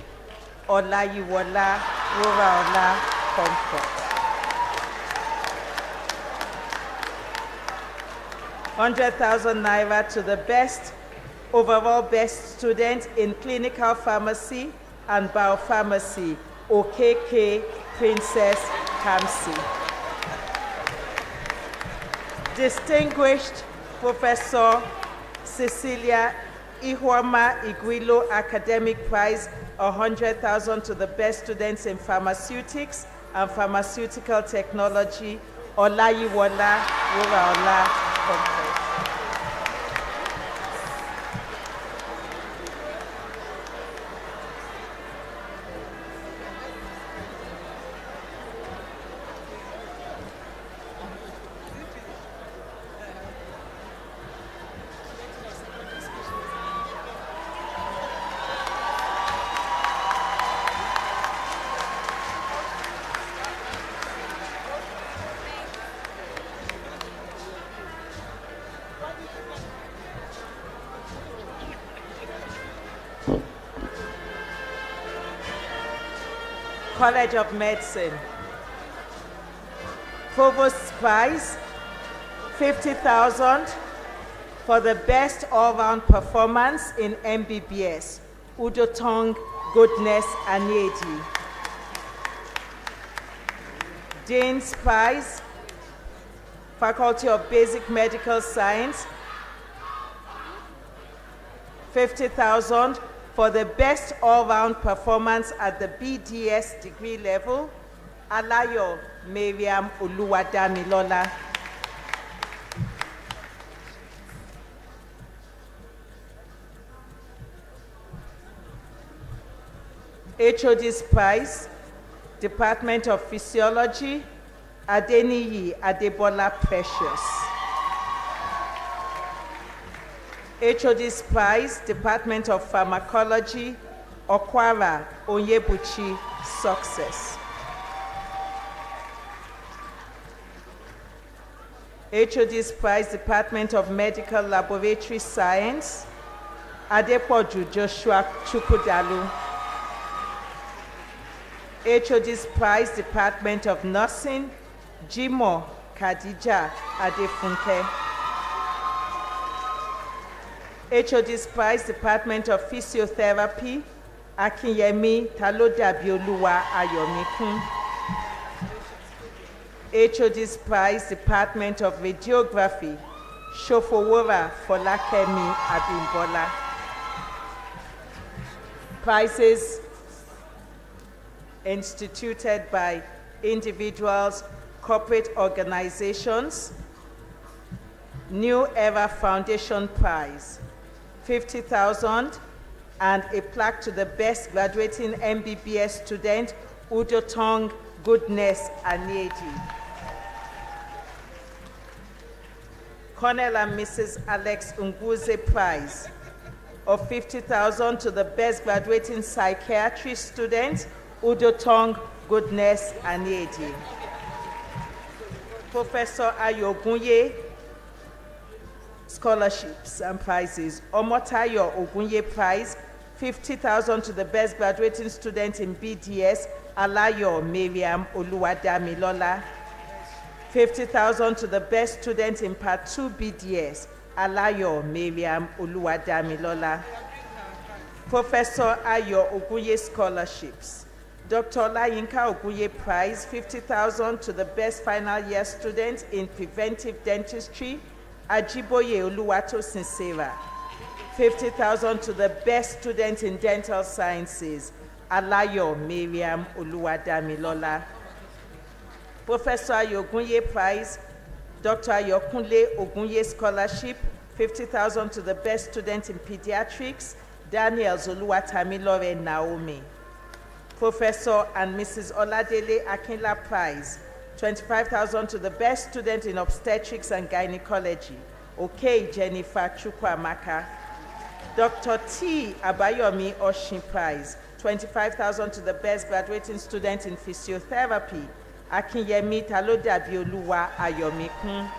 Olayiwola Wuraola Comfort. 100,000 Naira to the overall best student in clinical pharmacy and biopharmacy, Okeke Princess Kamsi. Distinguished Professor Cecilia Ihuama Iguilo Academic Prize, 100,000 to the best students in pharmaceutics and pharmaceutical technology, Olayiwola Wuraola Comfort. College of Medicine. Provost's Prize, 50,000 for the best all-round performance in MBBS, Udotong Goodness Anyedi. Dean's Prize, Faculty of Basic Medical Science, 50,000 for the best all-round performance at the BDS degree level, Alayo Mariam Oluwadamilola. HOD's Prize, Department of Physiology, Adeniyi Adebola Precious. HOD's Prize, Department of Pharmacology, Okwara Onyebuchi Success. HOD's Prize, Department of Medical Laboratory Science, Adepoju Joshua Chukwudalu. HOD's Prize, Department of Nursing, Jimo Khadija Adefunke. HOD's Prize, Department of Physiotherapy, Akinyemi Talodabioluwa Ayomikun. HOD's Prize, Department of Radiography, Shofowora Folakemi Abimbola. Prizes instituted by individuals, corporate organizations. New Era Foundation Prize, 50,000, and a plaque to the best graduating MBBS student, Udotong Goodness Anyedi. Colonel and Mrs. Alex Unguze Prize of 50,000 to the best graduating psychiatry student, Udotong Goodness Aniedi. Professor Ayogunye scholarships and prizes. Omotayo Ogunye Prize, 50,000 to the best graduating student in BDS, Alayo Miriam Oluwadamilola. 50,000 to the best student in Part 2 BDS, Alayo Miriam Oluwadamilola. Professor Ayo Ogunye scholarships. Dr. Olayinka Ogunye Prize, 50,000 to the best final year student in preventive dentistry, Ajiboye Oluwatosin Sarah. 50,000 to the best student in dental sciences, Alayo Miriam Oluwadamilola. Professor Ayogunye Prize, Dr. Ayokunle Ogunye Scholarship, 50,000 to the best student in pediatrics, Daniel Zoluwatamilore Naomi. Professor and Mrs. Oladele Akinla Prize, 25,000 to the best student in obstetrics and gynecology, Okay Jennifer Chukwamaka. Dr. T. Abayomi Oshin Prize, 25,000 to the best graduating student in physiotherapy, Akinyemi Talodabioluwa Ayomikun.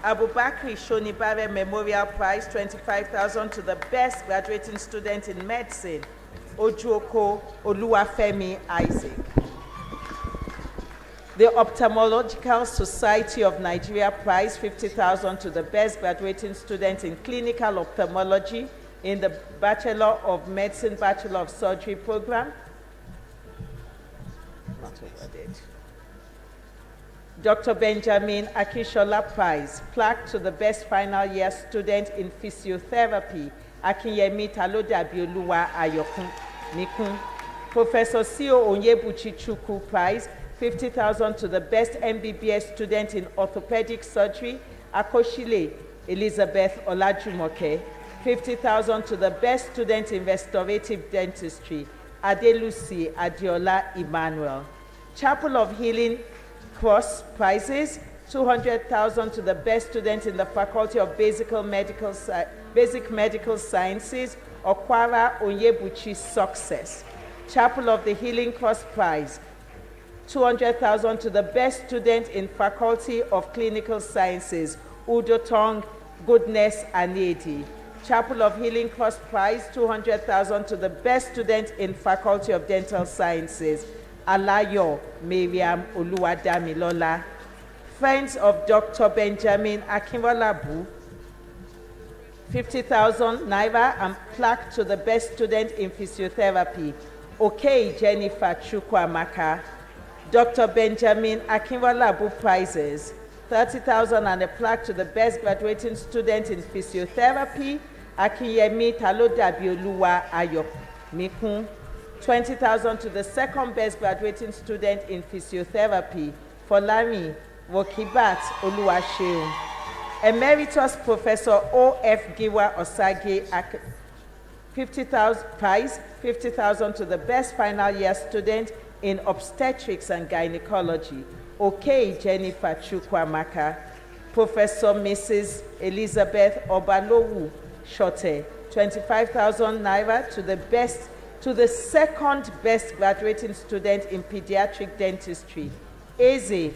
Abubakri Shonibare Memorial Prize, 25,000 to the best graduating student in medicine, Ojuoko Oluwafemi Isaac. The Ophthalmological Society of Nigeria Prize, 50,000 to the best graduating student in clinical ophthalmology in the Bachelor of Medicine, Bachelor of Surgery program. Dr. Benjamin Akishola Prize, plaque to the best final year student in physiotherapy, Akinyemi Talodabioluwa Ayokun Mikun. Professor C.O. Onyebuchi Chukwu Prize, 50,000 to the best MBBS student in orthopedic surgery, Akoshile Elizabeth Olajumoke. 50,000 to the best student in restorative dentistry, Adelusi Adiola Emmanuel. Chapel of Healing Cross Prizes, 200,000 to the best student in the Faculty of Basic Medical Sciences, Okwara Onyebuchi Success. Chapel of the Healing Cross Prize, 200,000 to the best student in Faculty of Clinical Sciences, Udotong Goodness Aniedi. Chapel of Healing Cross Prize, 200,000 to the best student in Faculty of Dental Sciences, Alayo Miriam Oluwadamilola. Friends of Dr. Benjamin Akinwalabu, 50,000 naira and plaque to the best student in physiotherapy, Okay Jennifer Chukwamaka. Dr. Benjamin Akinwalabu Prizes, 30,000 and a plaque to the best graduating student in physiotherapy, Akinyemi Talodabioluwa Ayomikun. 20,000 to the second best graduating student in physiotherapy, Folami Wokibat Oluwaseun. Emeritus Professor O.F. Giwa Osage, 50,000 prize, 50,000 to the best final year student in obstetrics and gynecology, Okay Jennifer Chukwamaka. Professor Mrs. Elizabeth Obalowu Shote, 25,000 naira to the second best graduating student in pediatric dentistry, Eze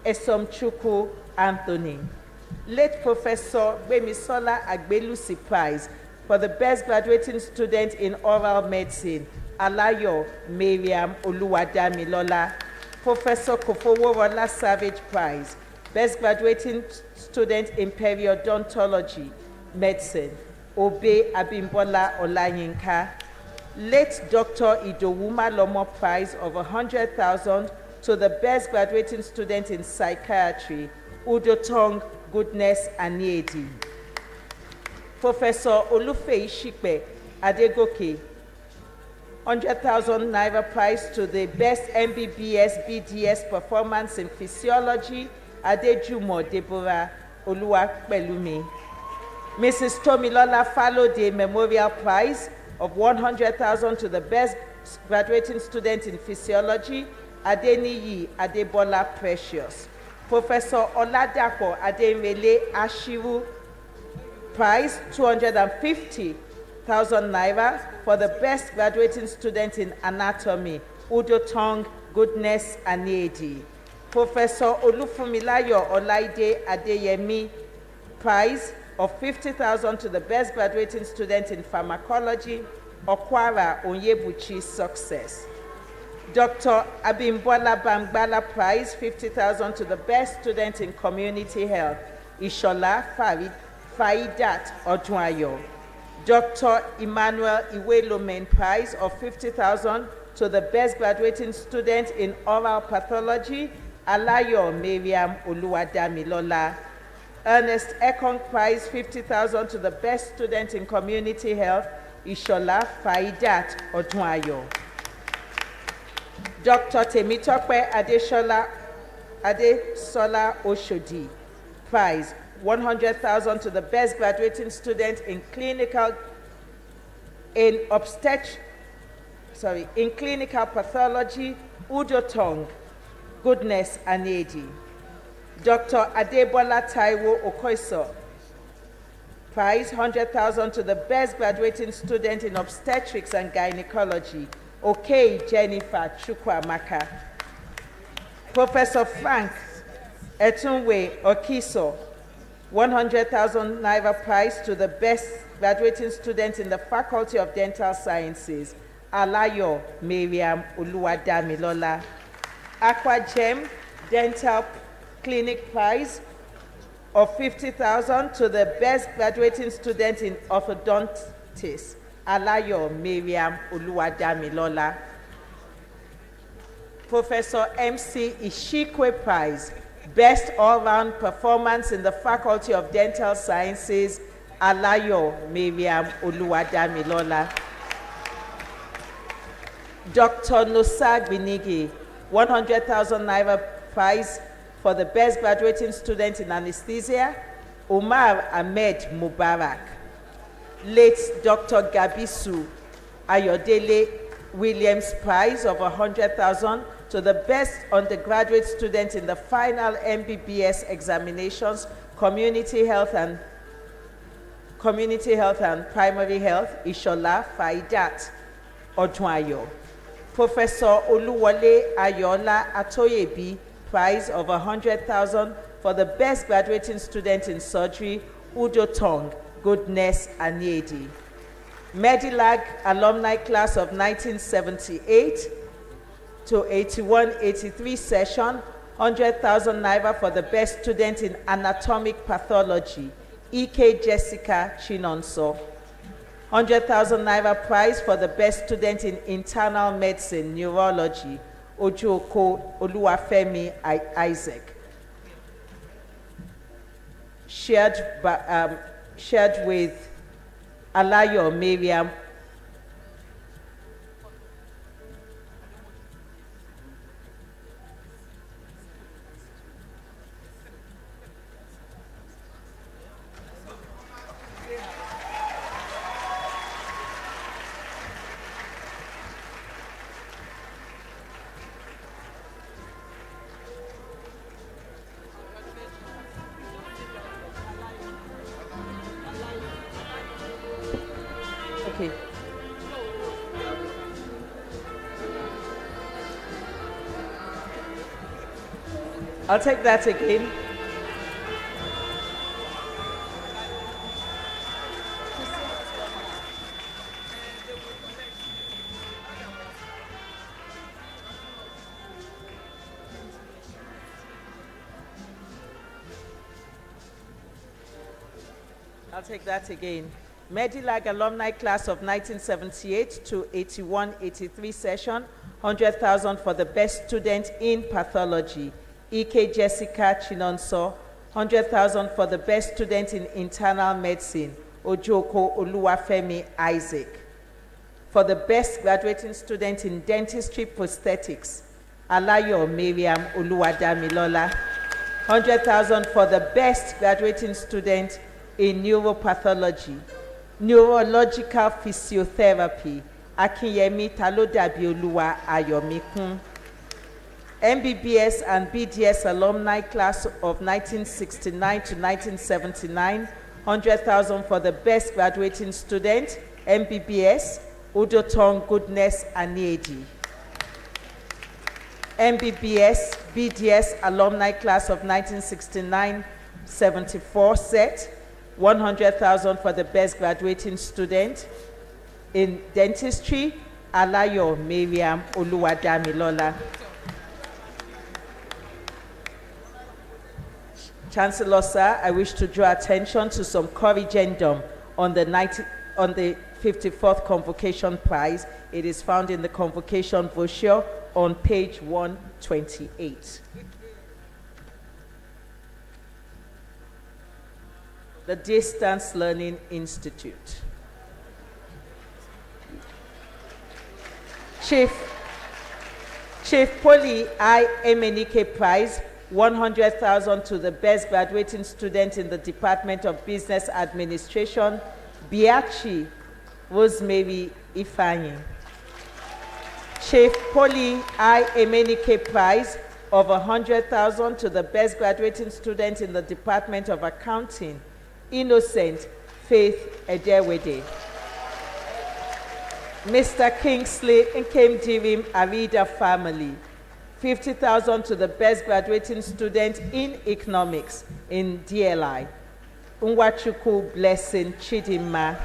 Esomchukwu Anthony. Late Professor Bemisola Agbelusi Prize for the best graduating student in oral medicine, Alayo Miriam Oluwadamilola. Professor Kofoworola Savage Prize, best graduating student in periodontology medicine, Obe Abimbola Olayinka. Late Dr. Idowuma Lomo Prize of 100,000 to the best graduating student in psychiatry, Udotong Goodness Aniedi. Professor Olufei Shikpe Adegoke, 100,000 naira prize to the best MBBS BDS performance in physiology, Adejumo Deborah Oluwapelumi. Mrs. Tomilola Falode Memorial Prize of 100,000 to the best graduating student in physiology, Adeniyi Adebola Precious. Professor Oladapo Ademele Ashiru, prize 250,000 naira for the best graduating student in anatomy, Udo Tong, Goodness Aniedi. Professor Olufumilayo Olaide Adeyemi, prize of 50,000 to the best graduating student in pharmacology, Okwara Onyebuchi, Success. Dr. Abimbola Bangbala, prize 50,000 to the best student in community health, Ishola Faidat Odwayo. Dr. Emmanuel Iwelomen, prize of 50,000 to the best graduating student in oral pathology, Alayo Miriam Oluwadamilola. Ernest Ekong, prize 50,000 to the best student in community health, Ishola Faidat Odwayo. Dr. Temitope Adesola Oshodi, prize 100,000 to the best graduating student in clinical pathology, Udo Tong, Goodness Anedi. Dr. Adebola Taiwo Okoiso, prize 100,000 to the best graduating student in obstetrics and gynecology, Okay Jennifer Chukwamaka. Professor Frank Etunwe Okiso, 100,000 naira prize to the best graduating student in the Faculty of Dental Sciences, Alayo Miriam Oluwadamilola. Aquagem Dental Clinic prize of 50,000 to the best graduating student in orthodontics, Alayo Miriam Oluwadamilola. Professor MC Ishikwe Prize, Best All-Round Performance in the Faculty of Dental Sciences, Alayo Miriam Oluwadamilola. Dr. Nosa Gbinigi, 100,000 naira prize for the best graduating student in anesthesia, Omar Ahmed Mubarak. Late Dr. Gabisu Ayodele Williams Prize of 100,000 to the best undergraduate student in the final MBBS examinations, community health and primary health, Ishola Faidat Odwayo. Professor Oluwole Ayola Atoyebi, prize of 100,000 for the best graduating student in surgery, Udo Tong, Goodness Aniedi. Medilag alumni class of 1978 to 81-83 session, 100,000 naira for the best student in anatomic pathology, EK Jessica Chinonso. 100,000 naira prize for the best student in internal medicine, neurology, Ojoko Oluwafemi Isaac. Shared with Alayo Miriam. Okay. I'll take that again. I'll take that again. Medilag alumni class of 1978 to 81-83 session, 100,000 for the best student in pathology, EK Jessica Chinonso. 100,000 for the best student in internal medicine, Ojoko Oluwafemi Isaac. For the best graduating student in dentistry prosthetics, Alayo Miriam Oluwadamilola. 100,000 for the best graduating student in neuropathology, neurological physiotherapy, Akinyemi Talodabioluwa Ayomikun. MBBS and BDS alumni class of 1969 to 1979, 100,000 for the best graduating student, MBBS, Udotong Goodness Aniedi. MBBS, BDS alumni class of 1969-74 set, 100,000 for the best graduating student. In dentistry, Alayo Miriam Oluwadamilola. Chancellor, sir, I wish to draw attention to some corrigendum on the 54th Convocation Prize. It is found in the Convocation brochure on page 128. The Distance Learning Institute. Chief Poli I. Emenike Prize, 100,000 to the best graduating student in the Department of Business Administration, Biachi Rosemary Ifanyi. Chief Poli I. Emenike Prize of 100,000 to the best graduating student in the Department of Accounting, Innocent Faith Edewede. Mr. Kingsley Nkemdirim Arida family, 50,000 to the best graduating student in economics in DLI, Unwachuku Blessing Chidima.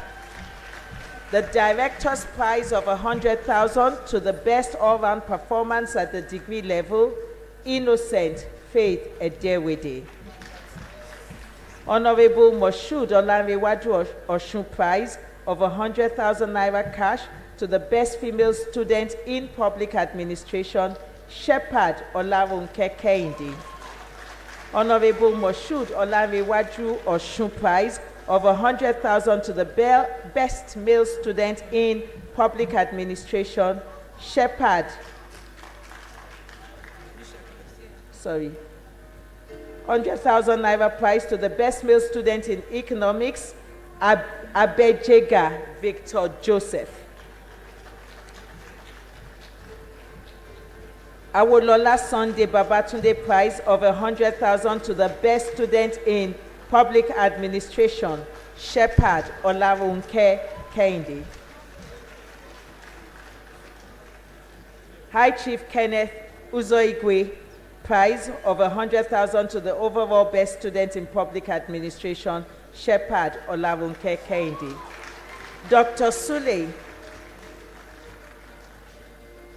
The Director's Prize of 100,000 to the best all-round performance at the degree level, Innocent Faith Edewede. Honorable Moshood Olanrewaju Oshun Prize of 100,000 naira cash to the best female student in public administration, Shepherd Olarunke Kehinde. Honorable Moshood Olanrewaju Oshun Prize of 100,000 to the best male student in public administration, Shepherd. 100,000 naira prize to the best male student in economics, Abejega Victor Joseph. Awolola Sunday Babatunde Prize of 100,000 to the best student in public administration, Shepherd Olarunke Kehinde. High Chief Kenneth Uzoigwe Prize of 100,000 to the overall best student in public administration, Shepherd Olarunke Kehinde. Dr. Sule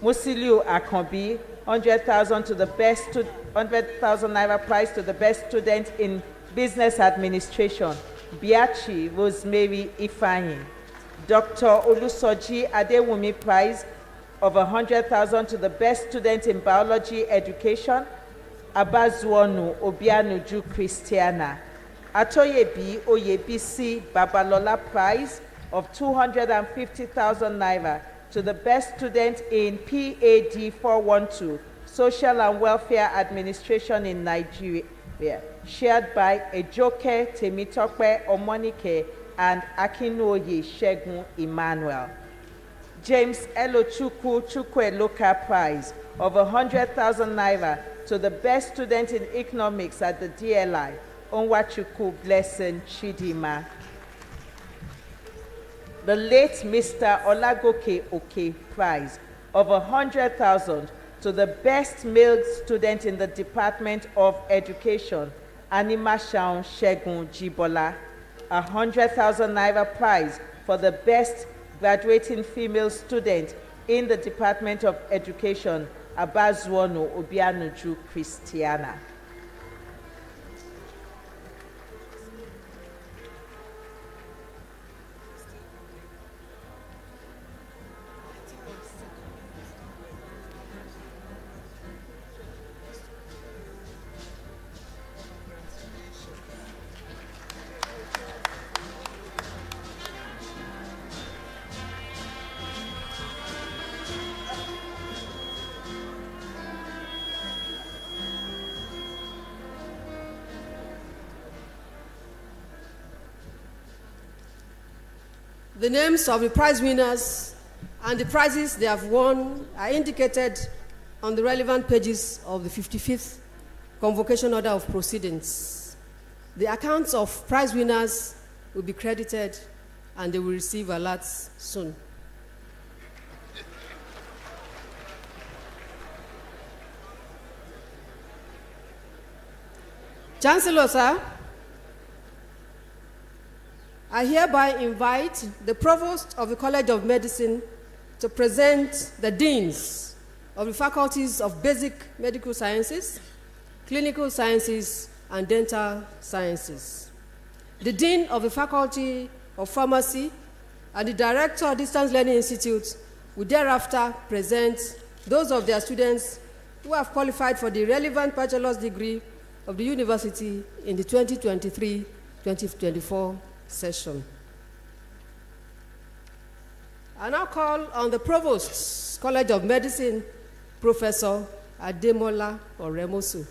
Musiliu Akombi, 100,000 to the best 100,000 naira prize to the best student in business administration, Biachi Rosemary Ifanyi. Dr. Olusoji Adewumi Prize of 100,000 to the best student in biology education, Abazuonu Obianuju Christiana. Atoyebi Oyebisi Babalola Prize of 250,000 naira to the best student in PAD 412, Social and Welfare Administration in Nigeria, shared by Ejoke Temitope Omonike and Akinoye Shegun Emmanuel. James Elochukwu Chukweloka Prize of 100,000 naira to the best student in economics at the DLI, Onwachukwu Blessing Chidima. The late Mr. Olagoke Oke Prize of 100,000 to the best male student in the Department of Education, Animashaun Shegun Jibola. 100,000 naira prize for the best graduating female student in the Department of Education, Abazuonu Obianuju Christiana. The names of the prize winners and the prizes they have won are indicated on the relevant pages of the 55th Convocation Order of Proceedings. The accounts of prize winners will be credited and they will receive alerts soon. Chancellor, sir, I hereby invite the Provost of the College of Medicine to present the Deans of the Faculties of Basic Medical Sciences, Clinical Sciences, and Dental Sciences. The Dean of the Faculty of Pharmacy and the Director of Distance Learning Institute will thereafter present those of their students who have qualified for the relevant bachelor's degree of the university in the 2023-2024 session. I now call on the Provost, College of Medicine, Professor Ademola Oremosu.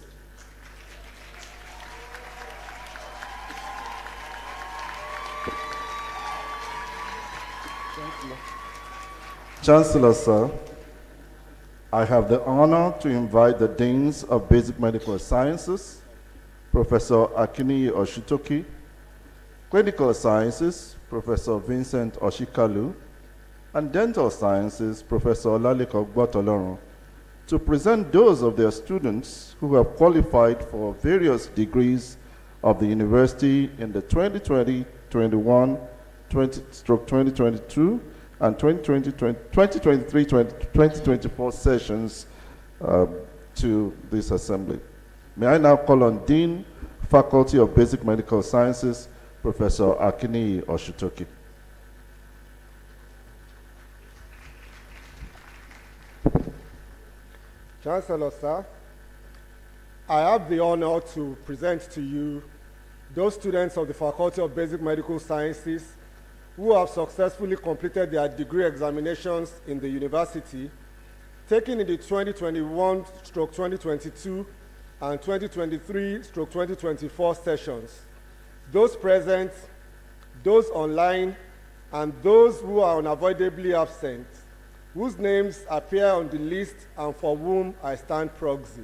Chancellor, sir, I have the honor to invite the Deans of Basic Medical Sciences, Professor Akini Oshitoki, Clinical Sciences, Professor Vincent Oshikalu, and Dental Sciences, Professor Laliko Gbotolorun, to present those of their students who have qualified for various degrees of the university in the 2020-21, 2022, and 2023-2024 sessions to this assembly. May I now call on Dean, Faculty of Basic Medical Sciences, Professor Akini Oshitoki. Chancellor, sir, I have the honor to present to you those students of the Faculty of Basic Medical Sciences who have successfully completed their degree examinations in the university, taken in the 2021-2022 and 2023-2024 sessions. Those present, those online, and those who are unavoidably absent, whose names appear on the list and for whom I stand proxy.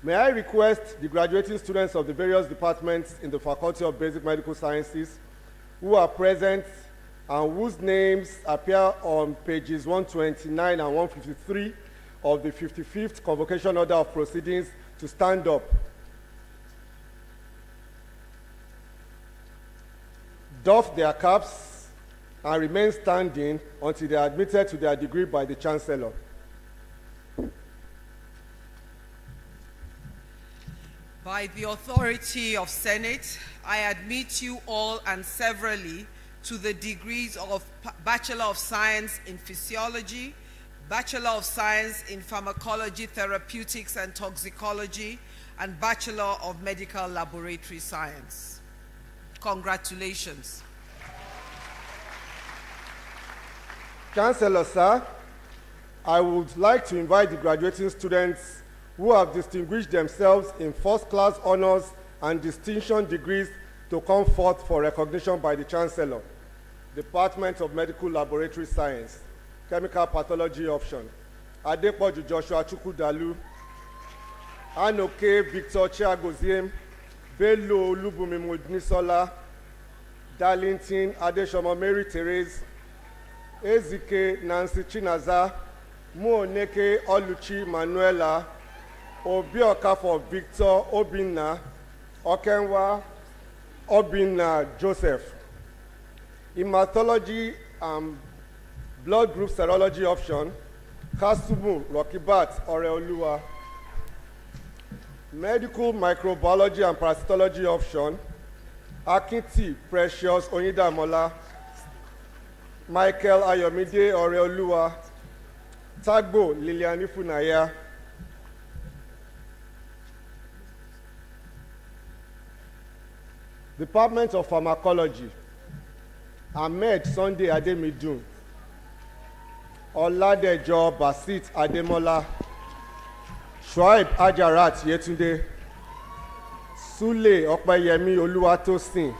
May I request the graduating students of the various departments in the Faculty of Basic Medical Sciences who are present and whose names appear on pages 129 and 153 of the 55th Convocation Order of Proceedings to stand up. Doff their caps and remain standing until they are admitted to their degree by the Chancellor. By the authority of Senate, I admit you all and severally to the degrees of Bachelor of Science in Physiology, Bachelor of Science in Pharmacology, Therapeutics and Toxicology, and Bachelor of Medical Laboratory Science. Congratulations. Chancellor, sir, I would like to invite the graduating students who have distinguished themselves in first-class honors and distinction degrees to come forth for recognition by the Chancellor. Department of Medical Laboratory Science, Chemical Pathology Option, Adepoju Joshua Chukwudalu, Anoke Victor Chiagoziem, Bello Olubumi Mudnisola, Darlington Adeshomo Mary Therese, Ezike Nancy Chinaza, Muoneke Oluchi Manuela, Obioka for Victor Obinna, Okenwa Obinna Joseph. Hematology and blood group serology option, Kasumu Rokibat Oreoluwa. Medical microbiology and parasitology option, Akinti Precious Onidamola, Michael Ayomide Oreoluwa, Tagbo Liliani Funaya. Department of Pharmacology, Ahmed Sunday Ademidun, Oladejo Basit Ademola, Shoaib Ajarat Yetunde, Sule Opeyemi Oluwatosin,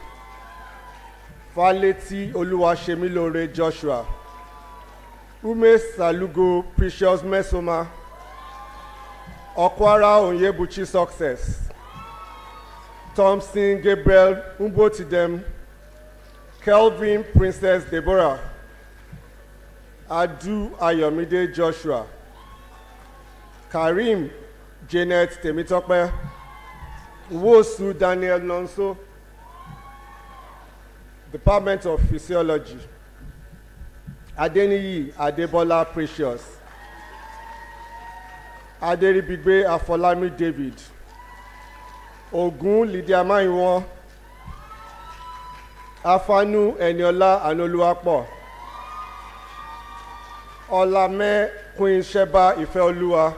Faleti Oluwasemilore Joshua, Ume Salugo Precious Mesoma, Okwara Onyebuchi Success, Thompson Gabriel Mbotidem, Kelvin Princess Deborah, Adu Ayomide Joshua, Karim Janet Temitope, Wosu Daniel Nonso, Department of Physiology, Adeniyi Adebola Precious, Aderibigbe Afolami David, Ogun Lydia Maiwon, Afanu Eniola Anoluwapo, Olame Queen Sheba Ifeoluwa,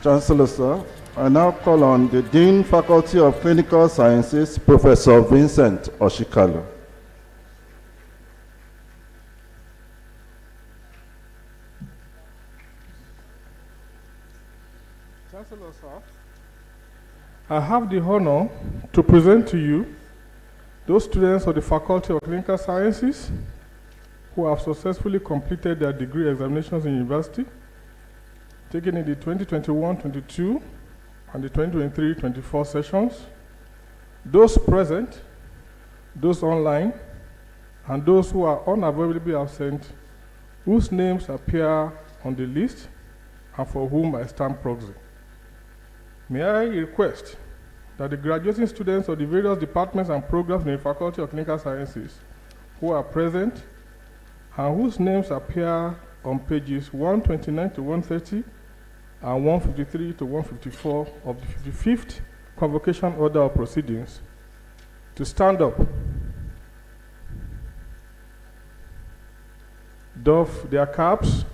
Chancellor, sir, I now call on the Dean, Faculty of Clinical Sciences, Professor Vincent Oshikalu. Chancellor, sir, I have the honor to present to you those students of the Faculty of Clinical Sciences who have successfully completed their degree examinations in university, taken in the 2021-22 and the 2023-24 sessions, those present, those online, and those who are unavoidably absent, whose names appear on the list and for whom I stand proxy. May I request that the graduating students of the various departments and programs in the Faculty of Clinical Sciences who are present and whose names appear on pages 129 to 130 and 153 to 154 of the 55th Convocation Order of Proceedings to stand up, doff their caps,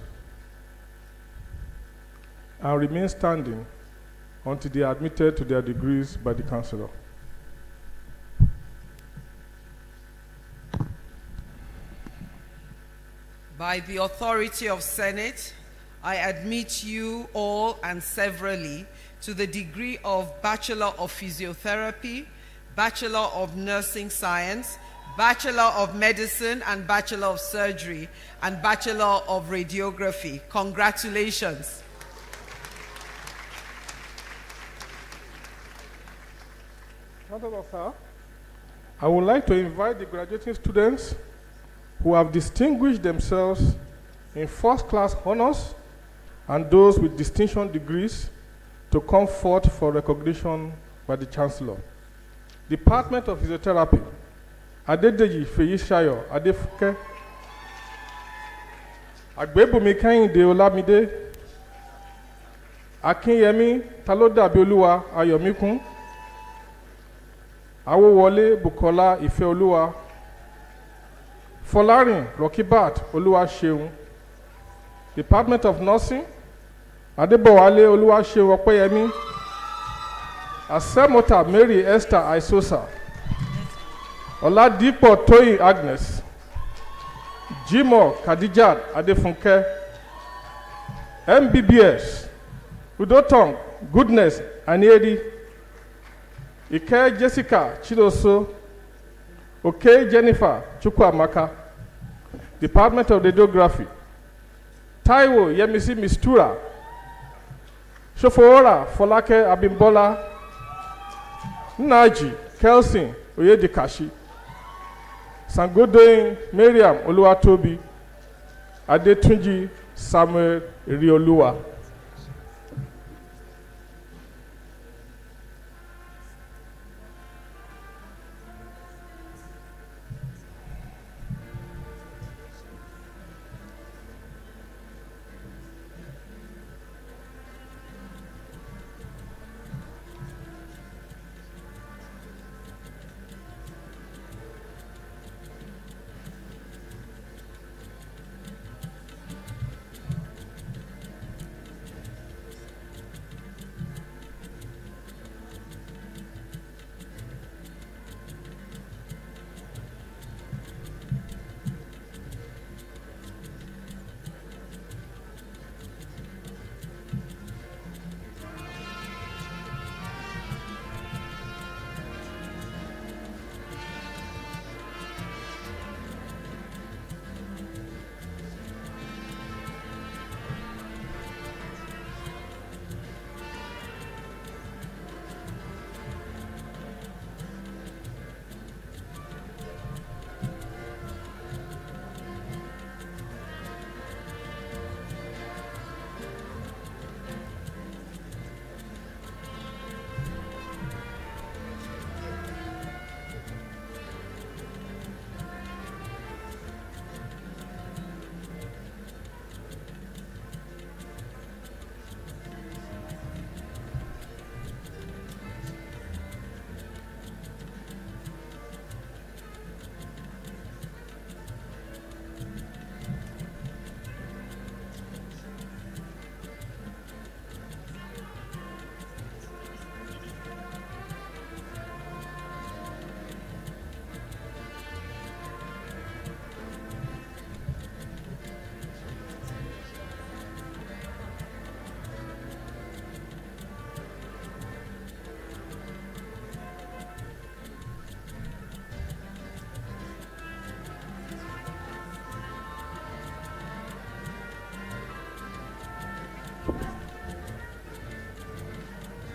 and remain standing until they are admitted to their degrees by the Chancellor. By the authority of Senate, I admit you all and severally to the degree of Bachelor of Physiotherapy, Bachelor of Nursing Science, Bachelor of Medicine and Bachelor of Surgery, and Bachelor of Radiography. Congratulations. Chancellor, sir, I would like to invite the graduating students who have distinguished themselves in first-class honors and those with distinction degrees to come forth for recognition by the Chancellor. Department of Physiotherapy, Adedeji Feyishayo Adefuke, Agbebumi Kehinde Olamide, Akinyemi Talodabi Oluwa Ayomikun, Awowole Bukola Ifeoluwa, Folarin Rokibat Oluwaseun, Department of Nursing, Adebowale Oluwaseun Opeyemi, Asemota Mary Esther Aisosa, Oladipo Toyin Agnes, Jimo Khadijat Adefunke, MBBS, Udotong Goodness Aniedi, Ike Jessica Chidoso, OK Jennifer Chukwamaka, Department of Radiography, Taiwo Yemisi Mistura, Shofora Folake Abimbola, Naji Kelsin Oyedikashi, Sangodoyin Mariam Oluwatobi, Adetunji Samuel Rioluwa.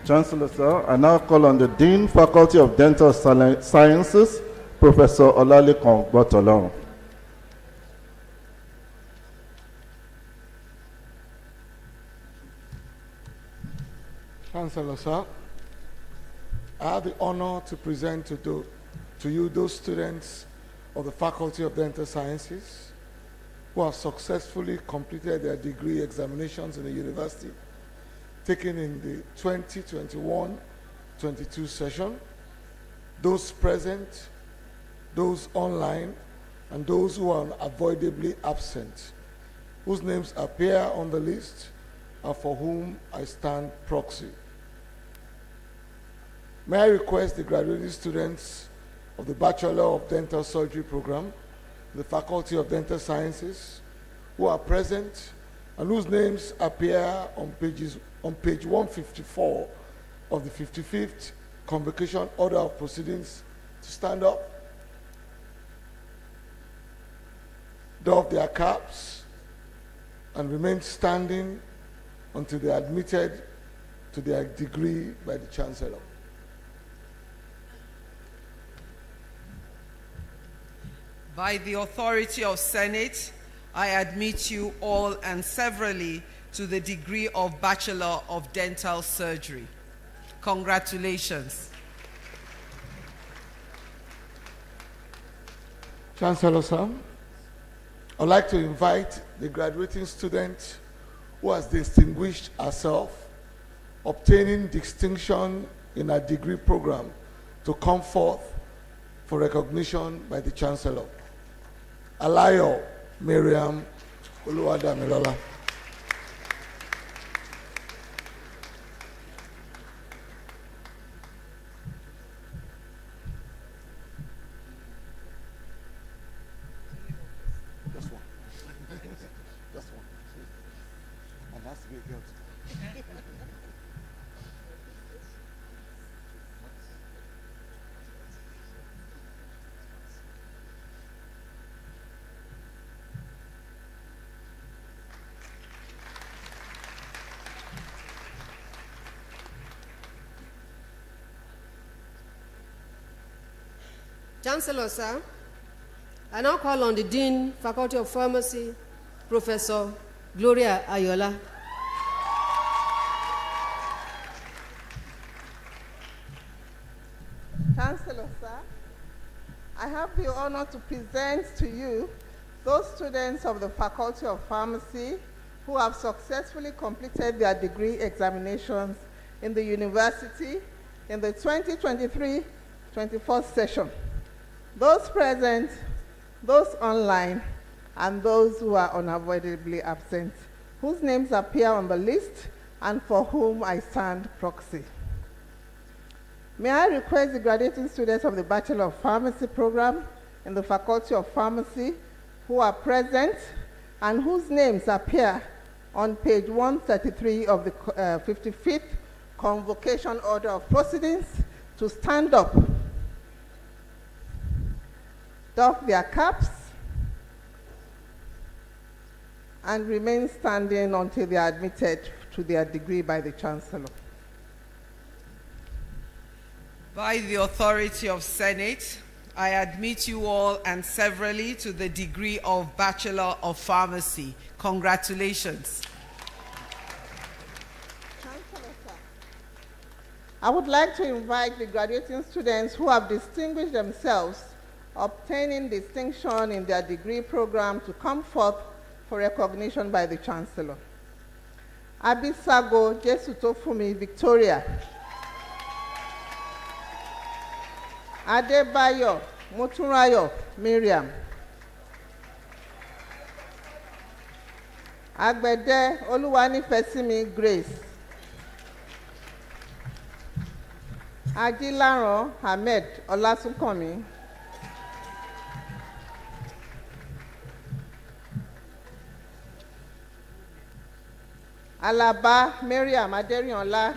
Chancellor, sir, I now call on the Dean, Faculty of Dental Sciences, Professor Olalekan Gbotolorun. Chancellor, sir, I have the honor to present to you those students of the Faculty of Dental Sciences who have successfully completed their degree examinations in the university, taken in the 2021-22 session. Those present, those online, and those who are unavoidably absent, whose names appear on the list and for whom I stand proxy. May I request the graduating students of the Bachelor of Dental Surgery program, the Faculty of Dental Sciences, who are present and whose names appear on page 154 of the 55th Convocation Order of Proceedings to stand up, doff their caps, and remain standing until they are admitted to their degree by the Chancellor. By the authority of Senate, I admit you all and severally to the degree of Bachelor of Dental Surgery. Congratulations. Chancellor, sir, I'd like to invite the graduating student who has distinguished herself, obtaining distinction in her degree program, to come forth for recognition by the Chancellor. Alayo Miriam Oluwadamilola. Just one. Just one. And that's to be a girl. Chancellor, sir, I now call on the Dean, Faculty of Pharmacy, Professor Gloria Ayola. Chancellor, sir, I have the honor to present to you those students of the Faculty of Pharmacy who have successfully completed their degree examinations in the university in the 2023-24 session. Those present, those online, and those who are unavoidably absent, whose names appear on the list and for whom I stand proxy. May I request the graduating students of the Bachelor of Pharmacy program in the Faculty of Pharmacy who are present and whose names appear on page 133 of the 55th Convocation Order of Proceedings to stand up, doff their caps, and remain standing until they are admitted to their degree by the Chancellor. By the authority of Senate, I admit you all and severally to the degree of Bachelor of Pharmacy. Congratulations. Chancellor, sir, I would like to invite the graduating students who have distinguished themselves, obtaining distinction in their degree program, to come forth for recognition by the Chancellor. Abisago Jesutofumi Victoria. Adebayo Motunrayo Miriam. Agbede Oluwanifesimi Grace. Ajilaran Ahmed Olasunkanmi. Alaba Mariam Aderiola.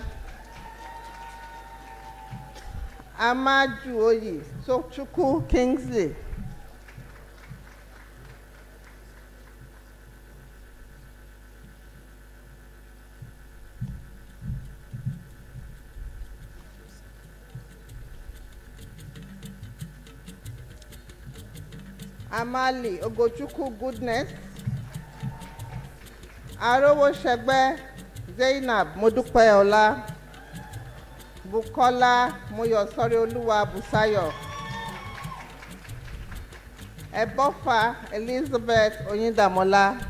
Amaju Oyi Sochukwu Kingsley. Amali Ogochukwu Goodness. Arowo Shegbe Zainab Modupeola. Bukola Moyosori Oluwa Busayo. Ebofa Elizabeth Oyindamola.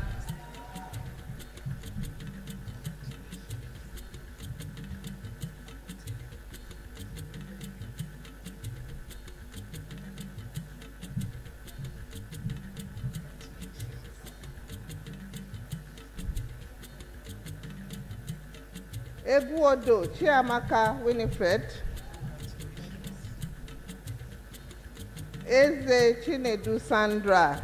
Egbuodo Chiamaka Winifred. Eze Chinedu Sandra.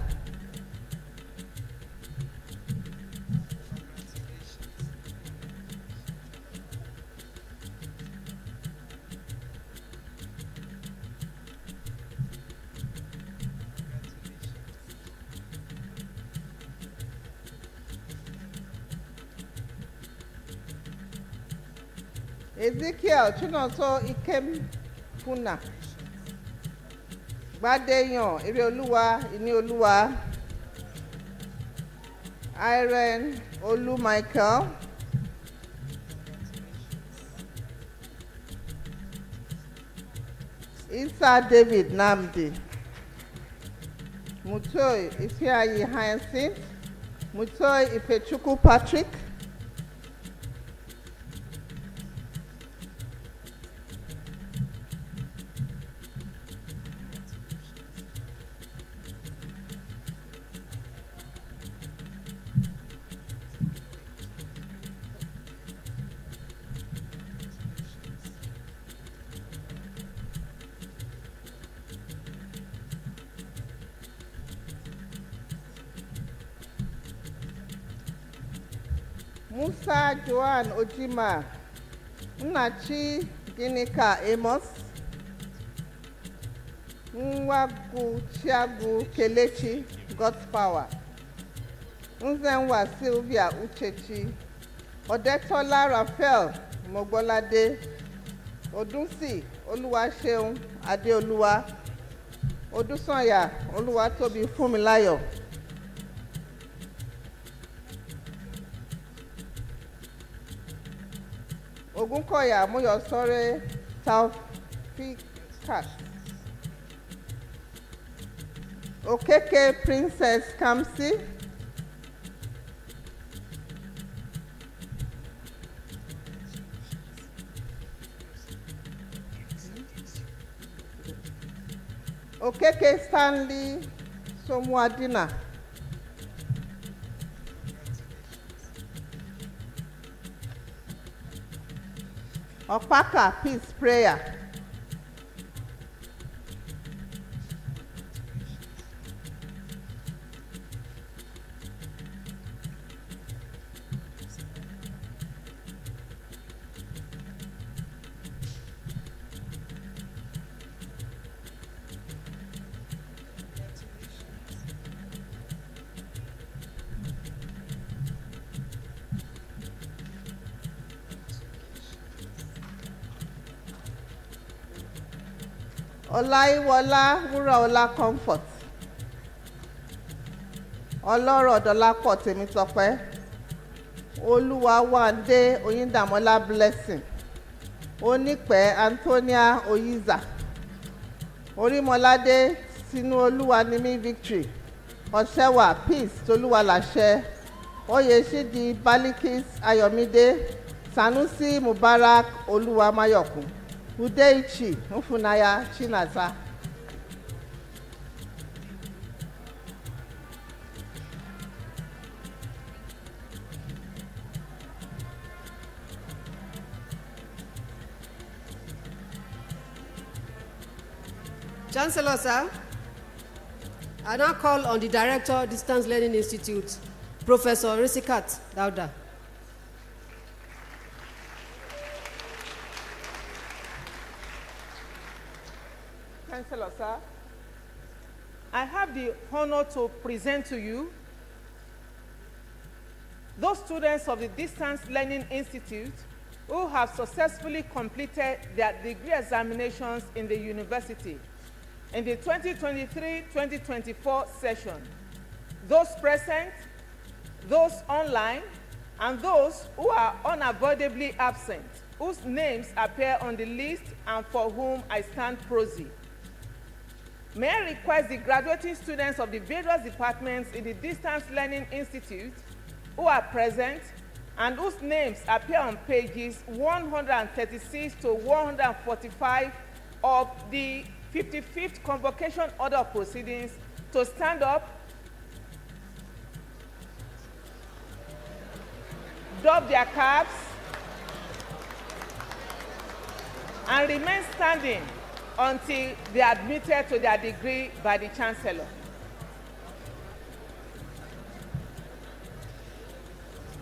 Ezekiel Chinonso Ikem Puna. Gbadéyàn Ireolúwa Ìníolúwa, Irene Olú Michael, Isa David Namdi, Mutoi Ifeanyi Hyacinth, Mutoi Ifechukwu Patrick, Musa Joan Ojima, Nnachi Ginika Amos, Nwagu Chiagu Kelechi God's Power, Nzenwa Sylvia Uchechi, Odetola Raphael Mogbolade, Odunsi Oluwaseun Adeoluwa, Odusanya Oluwatobi Funmilayo, Ogunkoya Muyosore Taufikat, Okeke Princess Kamsi, Okeke Stanley Somuadina, Opaka Peace Prayer, Olaiwola Wuraola Comfort, Oloro Dolapo Temitope, Oluwawande Oyindamola Blessing, Onipe Antonia Oyiza, Orimolade Sinuoluwanimi Victory, Osewa Peace Toluwalashe, Oyeshidi Balikis Ayomide, Sanusi Mubarak Oluwamayokun, Udeichi Mfunaya Chinaza. Chancellor, sir, I now call on the Director, Distance Learning Institute, Professor Risikat Dauda. Chancellor, sir, I have the honor to present to you those students of the Distance Learning Institute who have successfully completed their degree examinations in the university in the 2023-2024 session. Those present, those online, and those who are unavoidably absent, whose names appear on the list and for whom I stand prosy. May I request the graduating students of the various departments in the Distance Learning Institute who are present and whose names appear on pages 136 to 145 of the 55th Convocation Order of Proceedings to stand up, doff their caps, and remain standing until they are admitted to their degree by the Chancellor.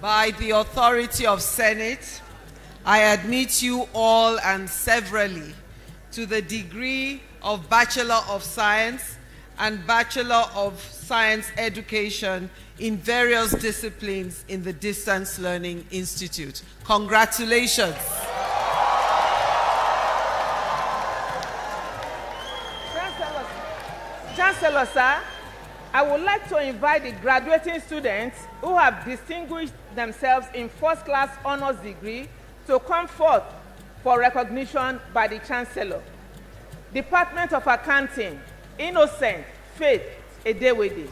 By the authority of Senate, I admit you all and severally to the degree of Bachelor of Science and Bachelor of Science Education in various disciplines in the Distance Learning Institute. Congratulations. Chancellor, sir, I would like to invite the graduating students who have distinguished themselves in first-class honors degree to come forth for recognition by the Chancellor. Department of Accounting, Innocent Faith Edewede.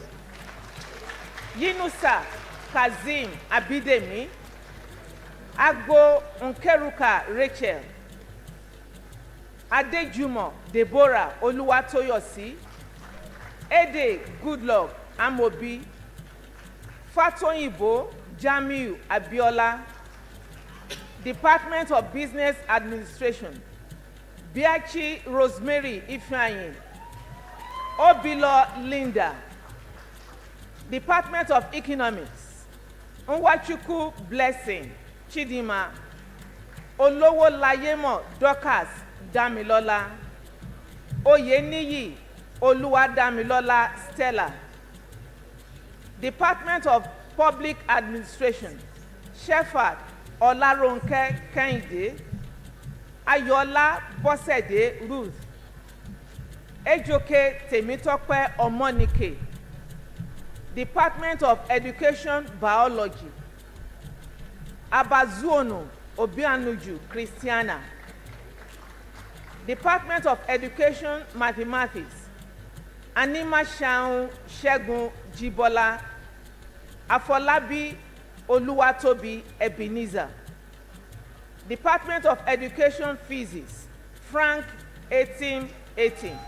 Yinusa Kazim Abidemi. Agbo Nkeruka Rachel. Adejumo Deborah Oluwatoyosi. Ede Goodluck Amobi. Fatoyibo Jamiu Abiola. Department of Business Administration. Biachi Rosemary Ifeanyi. Obilo Linda. Department of Economics. Nwachukwu Blessing Chidima. Olowo Layemo Dorcas Damilola. Oyeniyi Oluwadamilola Stella. Department of Public Administration. Shepherd Olaronke Kehinde. Ayola Bosede Ruth. Ejoke Temitope Omonike. Department of Education Biology. Abazuono Obianuju Christiana. Department of Education Mathematics. Anima Shaun Shegun Jibola. Afolabi Oluwatobi Ebenezer. Department of Education Physics. Frank 1818.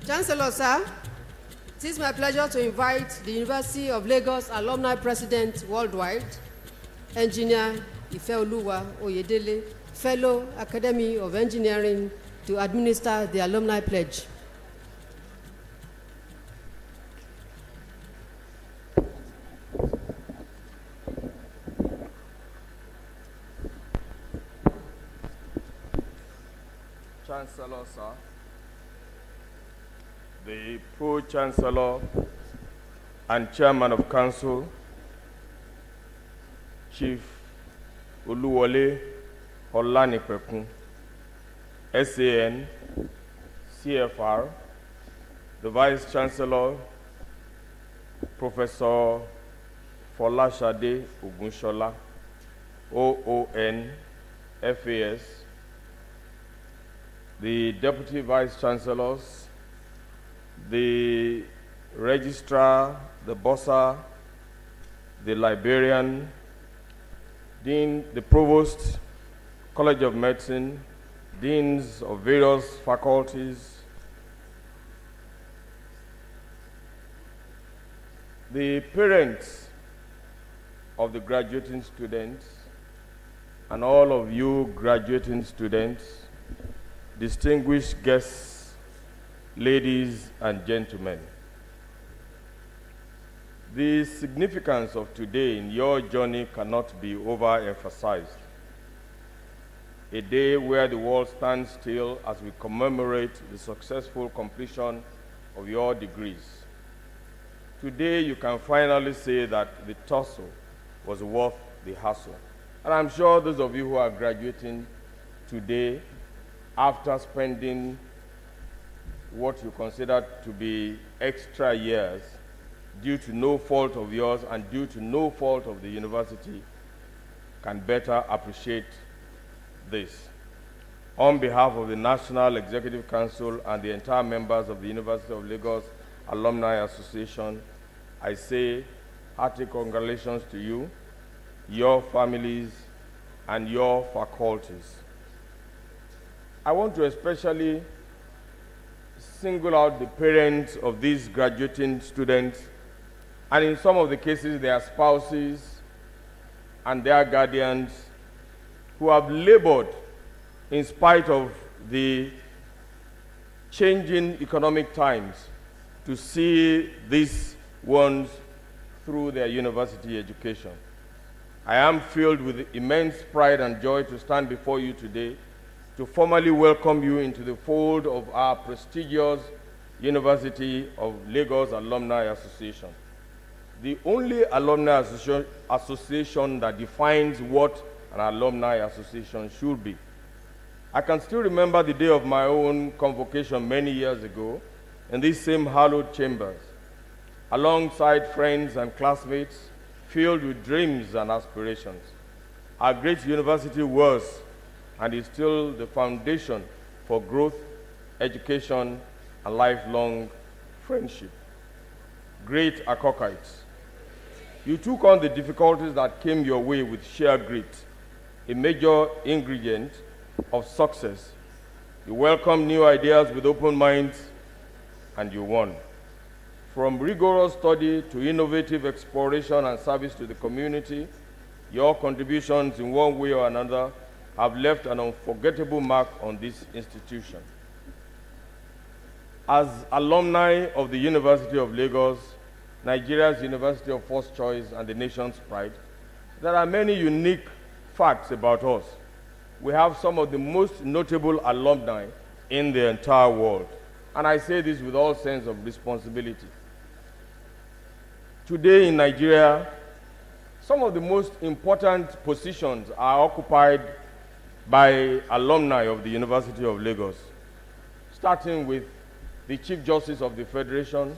Chancellor, sir, it is my pleasure to invite the University of Lagos Alumni President Worldwide, Engineer Ifeoluwa Oyedele, Fellow Academy of Engineering, to administer the Alumni Pledge. Chancellor, sir, the Pro-Chancellor and Chairman of Council, Chief Oluwole Olanipekun, SAN, CFR, the Vice Chancellor, Professor Folashade Ogunshola, OON, FAS, the Deputy Vice Chancellors, the Registrar, the Bursar, the Librarian, Dean, the Provost, College of Medicine, deans of various faculties, the parents of the graduating students, and all of you graduating students, distinguished guests, ladies and gentlemen. The significance of today in your journey cannot be overemphasized. A day where the world stands still as we commemorate the successful completion of your degrees. Today, you can finally say that the tussle was worth the hassle. And I'm sure those of you who are graduating today, after spending what you consider to be extra years, due to no fault of yours and due to no fault of the university, can better appreciate this. On behalf of the National Executive Council and the entire members of the University of Lagos Alumni Association, I say hearty congratulations to you, your families, and your faculties. I want to especially single out the parents of these graduating students, and in some of the cases, their spouses and their guardians, who have labored in spite of the changing economic times to see these ones through their university education. I am filled with immense pride and joy to stand before you today to formally welcome you into the fold of our prestigious University of Lagos Alumni Association, the only alumni association that defines what an alumni association should be. I can still remember the day of my own convocation many years ago in these same hallowed chambers, alongside friends and classmates filled with dreams and aspirations. Our great university was and is still the foundation for growth, education, and lifelong friendship. Great Akokites, you took on the difficulties that came your way with sheer grit, a major ingredient of success. You welcomed new ideas with open minds, and you won. From rigorous study to innovative exploration and service to the community, your contributions in one way or another have left an unforgettable mark on this institution. As alumni of the University of Lagos, Nigeria's university of first choice and the nation's pride, there are many unique facts about us. We have some of the most notable alumni in the entire world. And I say this with all sense of responsibility. Today in Nigeria, some of the most important positions are occupied by alumni of the University of Lagos, starting with the Chief Justice of the Federation,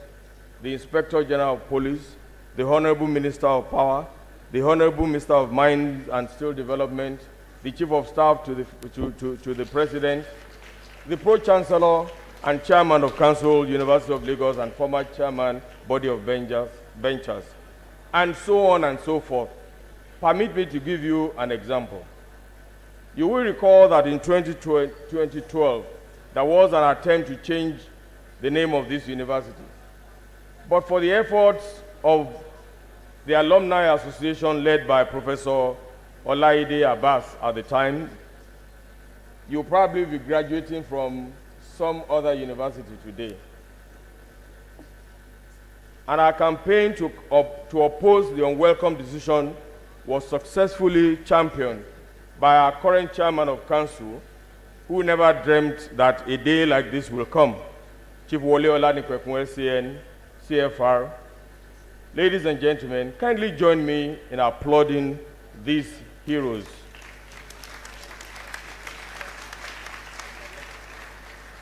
the Inspector General of Police, the Honorable Minister of Power, the Honorable Minister of Mines and Steel Development, the Chief of Staff to the President, the Pro-Chancellor and Chairman of Council, University of Lagos, and former Chairman, Body of Benchers, and so on and so forth. Permit me to give you an example. You will recall that in 2012, there was an attempt to change the name of this university. But for the efforts of the Alumni Association led by Professor Olaide Abbas at the time, you'll probably be graduating from some other university today. And our campaign to oppose the unwelcome decision was successfully championed by our current chairman of council, who never dreamt that a day like this will come, Chief Wole Olanikwekun LCN, CFR. Ladies and gentlemen, kindly join me in applauding these heroes.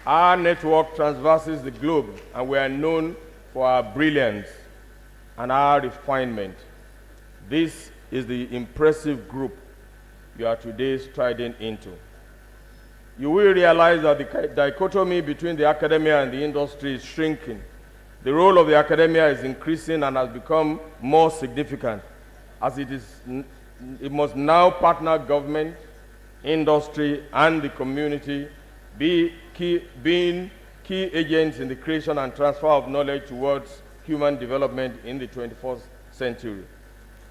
Our network traverses the globe, and we are known for our brilliance and our refinement. This is the impressive group you are today striding into. You will realize that the dichotomy between the academia and the industry is shrinking. The role of the academia is increasing and has become more significant, as it must now partner government, industry, and the community being key agents in the creation and transfer of knowledge towards human development in the 21st century.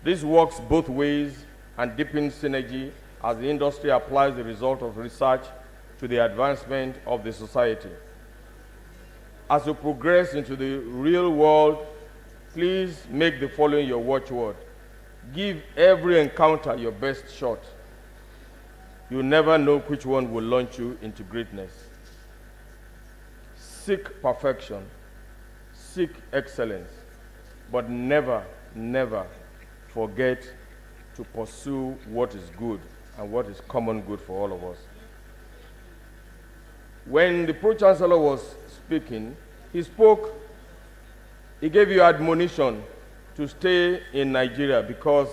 This works both ways and deepens synergy as the industry applies the result of research to the advancement of the society. As you progress into the real world, please make the following your watchword. Give every encounter your best shot. You never know which one will launch you into greatness. Seek perfection, seek excellence, but never, never forget to pursue what is good and what is common good for all of us. When the Pro-Chancellor was speaking, he gave you admonition to stay in Nigeria because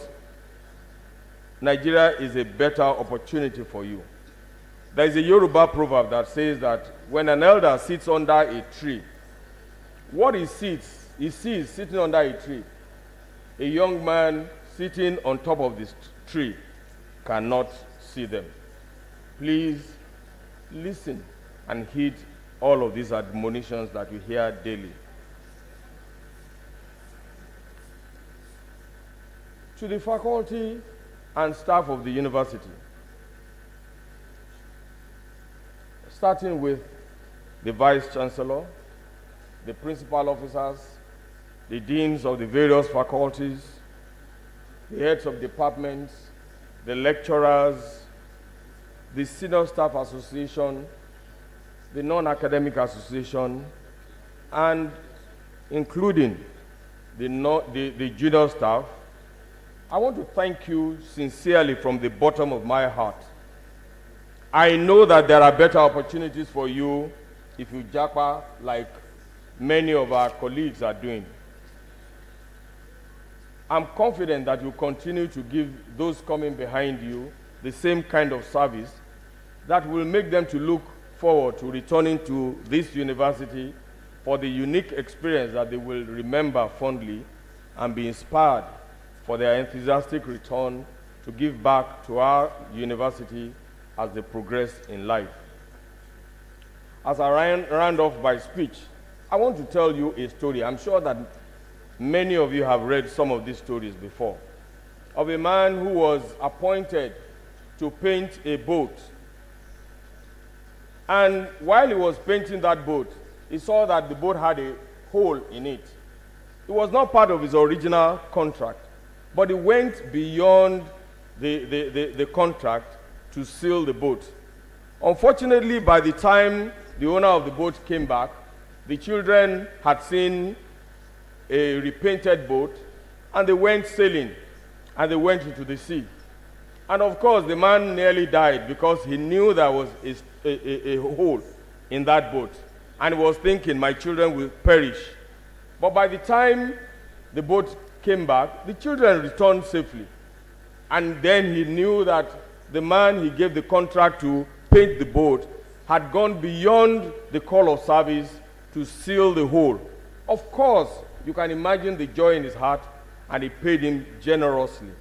Nigeria is a better opportunity for you. There is a Yoruba proverb that says that when an elder sits under a tree, what he sees sitting under a tree, a young man sitting on top of this tree cannot see them. Please listen and heed all of these admonitions that you hear daily. To the faculty and staff of the university, starting with the Vice-Chancellor, the principal officers, the deans of the various faculties, the heads of departments, the lecturers, the Senior Staff Association, the Non-Academic Association, and including the junior staff, I want to thank you sincerely from the bottom of my heart. I know that there are better opportunities for you if you japa like many of our colleagues are doing. I'm confident that you continue to give those coming behind you the same kind of service that will make them to look forward to returning to this university for the unique experience that they will remember fondly and be inspired for their enthusiastic return to give back to our university as they progress in life. As I round off my speech, I want to tell you a story. I'm sure that many of you have read some of these stories before, of a man who was appointed to paint a boat. And while he was painting that boat, he saw that the boat had a hole in it. It was not part of his original contract, but he went beyond the contract to seal the boat. Unfortunately, by the time the owner of the boat came back, the children had seen a repainted boat, and they went sailing, and they went into the sea. And of course, the man nearly died because he knew there was a hole in that boat. And he was thinking, my children will perish. But by the time the boat came back, the children returned safely. And then he knew that the man he gave the contract to paint the boat had gone beyond the call of service to seal the hole. Of course, you can imagine the joy in his heart, and he paid him generously.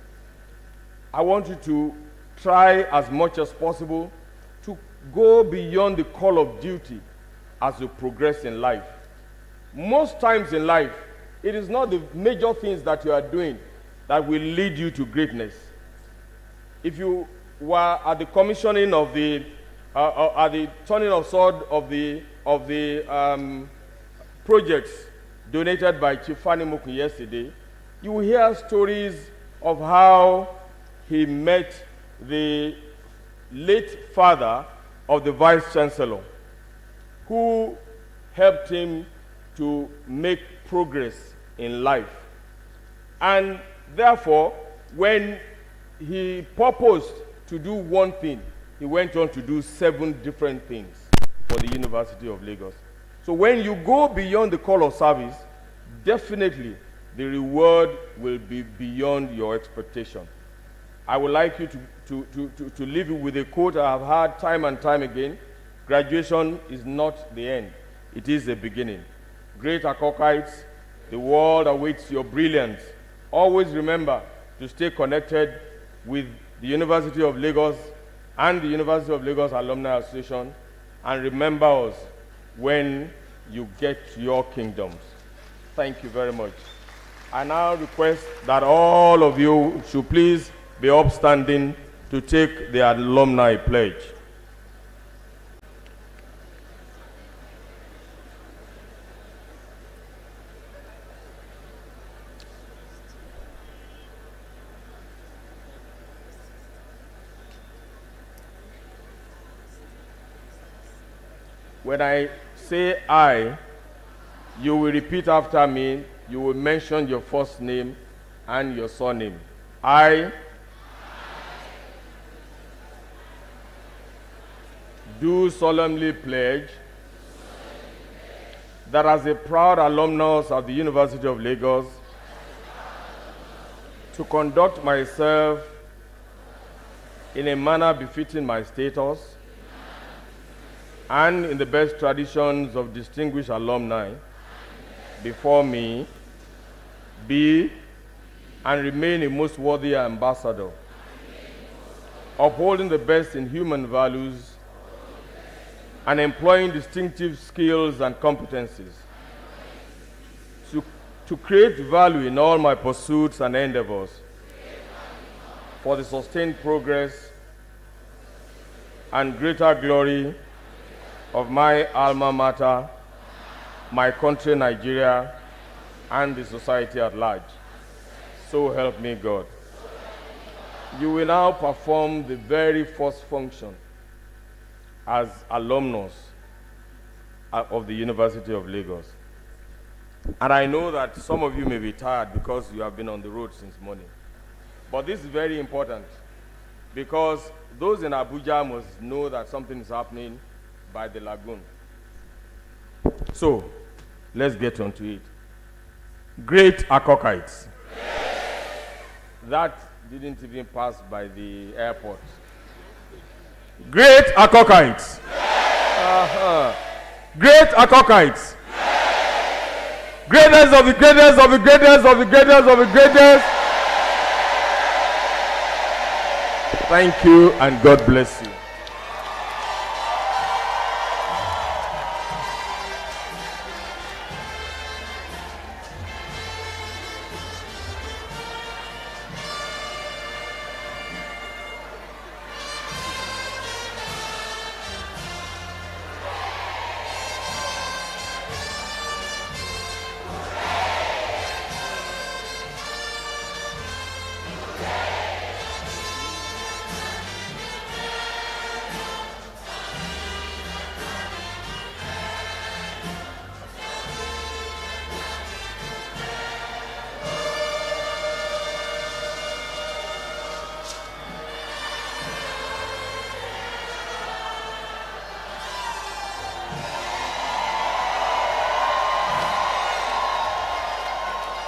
I want you to try as much as possible to go beyond the call of duty as you progress in life. Most times in life, it is not the major things that you are doing that will lead you to greatness. If you were at the commissioning of at the turning of sword of the projects donated by Chief Fani Mokun yesterday, you will hear stories of how he met the late father of the Vice-Chancellor, who helped him to make progress in life. And therefore, when he purposed to do one thing, he went on to do 7 different things for the University of Lagos. So when you go beyond the call of service, definitely the reward will be beyond your expectation. I would like you to leave you with a quote I have heard time and time again. Graduation is not the end. It is the beginning. Great Akokites, the world awaits your brilliance. Always remember to stay connected with the University of Lagos and the University of Lagos Alumni Association, and remember us when you get to your kingdoms. Thank you very much. I now request that all of you should please be upstanding to take the alumni pledge. When I say I, you will repeat after me. You will mention your first name and your surname. I do solemnly pledge that as a proud alumnus of the University of Lagos, to conduct myself in a manner befitting my status and in the best traditions of distinguished alumni before me, be and remain a most worthy ambassador, upholding the best in human values and employing distinctive skills and competencies to create value in all my pursuits and endeavors for the sustained progress and greater glory of my alma mater, my country, Nigeria, and the society at large. So help me God. You will now perform the very first function as alumnus of the University of Lagos. And I know that some of you may be tired because you have been on the road since morning. But this is very important because those in Abuja must know that something is happening by the lagoon. So, let's get on to it. Great Akokites. That didn't even pass by the airport. Great Akokites. Great Akokites. Greatest of the greatest of the greatest of the greatest of the greatest. Thank you and God bless you.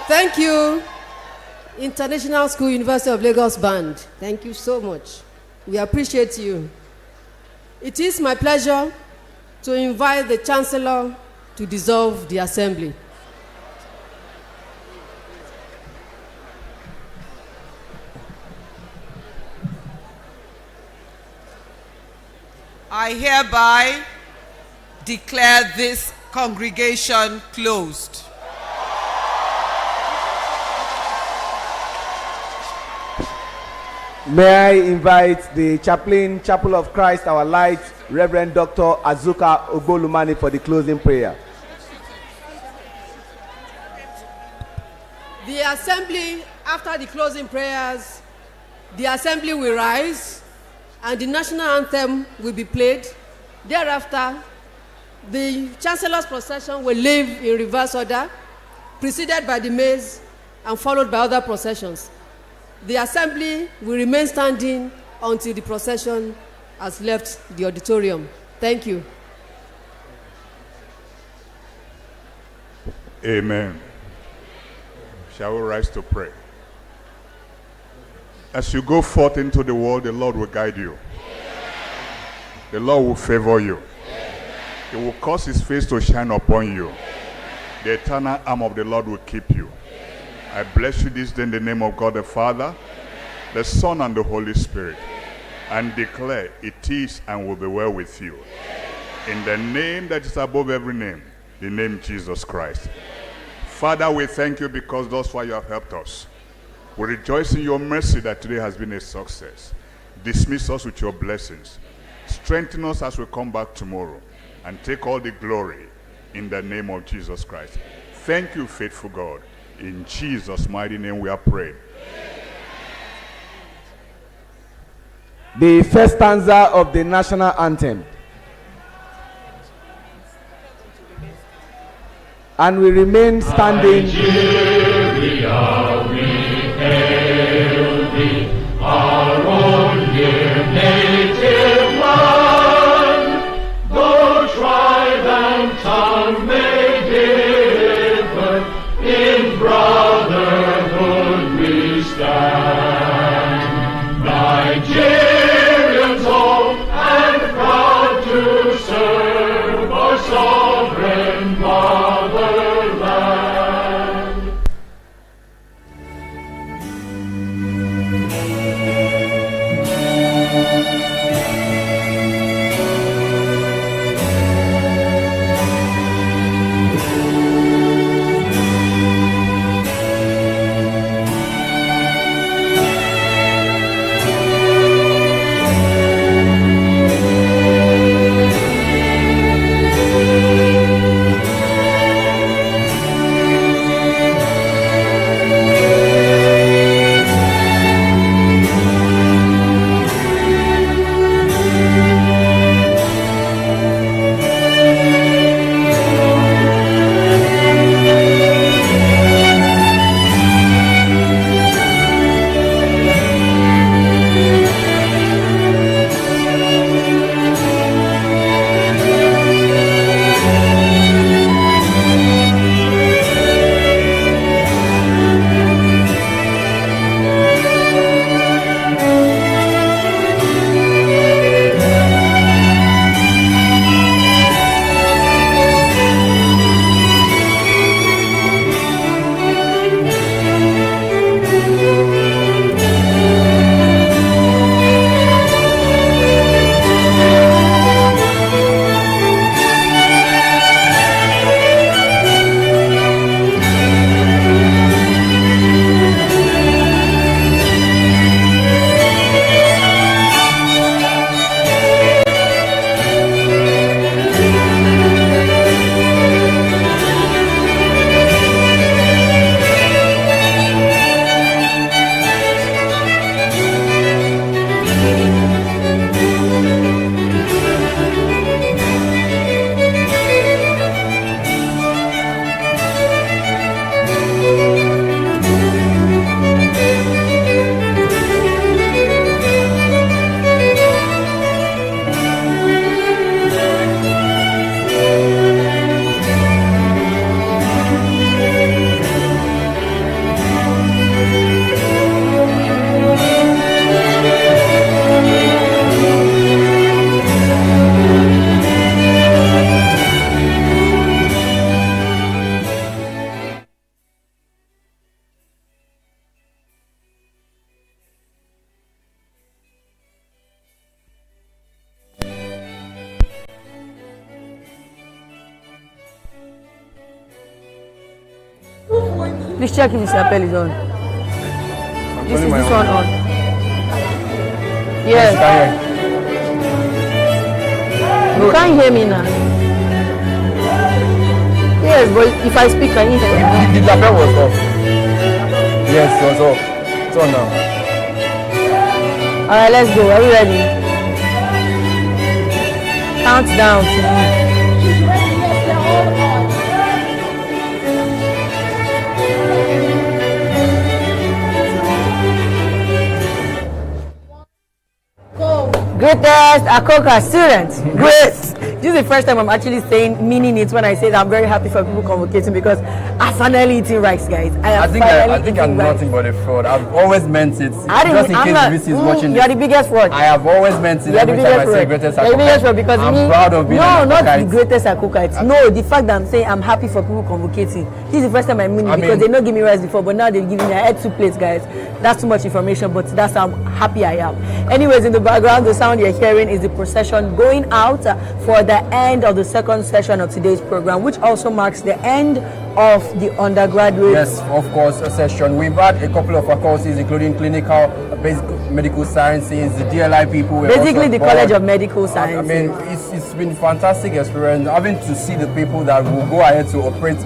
Thank you, International School University of Lagos Band. Thank you so much. We appreciate you. It is my pleasure to invite the Chancellor to dissolve the Assembly. I hereby declare this congregation closed. May I invite the Chaplain, Chapel of Christ, our Light, Reverend Dr. Azuka Ogbolumani for the closing prayer. The Assembly, after the closing prayers, the Assembly will rise and the national anthem will be played. Thereafter, the Chancellor's procession will leave in reverse order, preceded by the maize and followed by other processions. The Assembly will remain standing until the procession has left the auditorium. Thank you. Amen. Shall we rise to pray? As you go forth into the world, the Lord will guide you. The Lord will favor you. He will cause his face to shine upon you. The eternal arm of the Lord will keep you. I bless you this day in the name of God the Father, the Son, and the Holy Spirit. and declare it is and will be well with you. In the name that is above every name, the name Jesus Christ. Father, we thank you because thus far you have helped us. We rejoice in your mercy that today has been a success. Dismiss us with your blessings. Strengthen us as we come back tomorrow, and take all the glory in the name of Jesus Christ. Thank you, faithful God. In Jesus' mighty name we are prayed. The first stanza of the national anthem. And we remain standing. Nigeria, we hail thee, our own dear native land. Though tribe and tongue may differ, in brotherhood we stand. Nigerians old and proud to serve our sovereign motherland. Please check if his lapel is on. This is this one on. Yes. You can't hear me now. Yes, but if I speak, can you hear me? The lapel was off. Yes, it was off. It's on now. Alright, let's go. Are we ready? Count down to me. Greatest Akoka student. Great. This is the first time I'm actually meaning it when I say that I'm very happy for people convocating, because I finally eating rice, guys. I think I'm nothing but a fraud. I've always meant it. Just in case VC is watching you are the biggest fraud. I have always meant it every time I say greatest Akoka. You're the biggest fraud because I'm proud of being No, not the greatest Akoka. No, the fact that I'm saying I'm happy for people convocating. This is the first time I mean it, because they not give me rice before, but now they're giving me. I had 2 plates, guys. That's too much information, but that's how happy I am. Anyways, in the background, the sound you're hearing is the procession going out for the end of the second session of today's program, which also marks the end of the undergraduate. Yes, of course, a session. We've had a couple of our courses, including clinical, basic medical sciences, the DLI people. Basically, the College of Medical Sciences. I mean, it's been fantastic experience having to see the people that will go ahead to operate.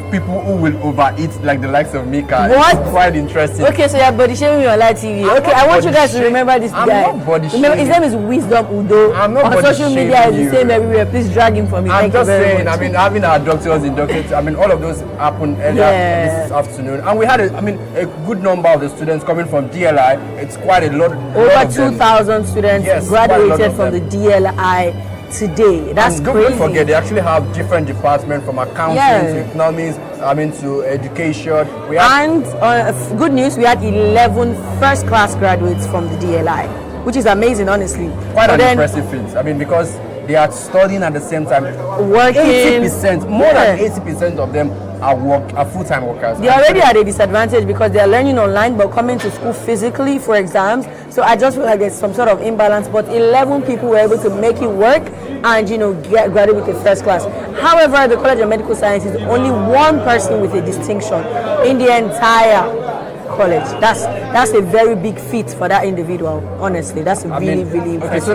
People who will overeat like the likes of Mika. What? It's quite interesting. Okay, so you're body shaming me on live TV. Okay, I want you guys to remember this guy. I'm not body Remember, his name is Wisdom Udo. I'm not on body social media, is the same everywhere. Please drag him for me. I'm Thank just you very saying, much. I mean, having our doctors inducted, I mean, all of those happened earlier this afternoon. And we had, a good number of the students coming from DLI. It's quite a lot. Over 2,000 students graduated from the DLI today. That's and crazy. Don't forget, they actually have different departments from accounting to economics, to education. We have good news, we had 11 first-class graduates from the DLI, which is amazing, honestly. Quite an impressive feat. I mean, because they are studying at the same time. Working. 80%, more than 80% of them are full-time workers. They already at a disadvantage because they are learning online but coming to school physically for exams. So I just feel like there's some sort of imbalance. But 11 people were able to make it work and graduate with a first class. However, the College of Medical Sciences is only one person with a distinction in the entire college. That's a very big feat for that individual. Honestly, that's really impressive. Okay, so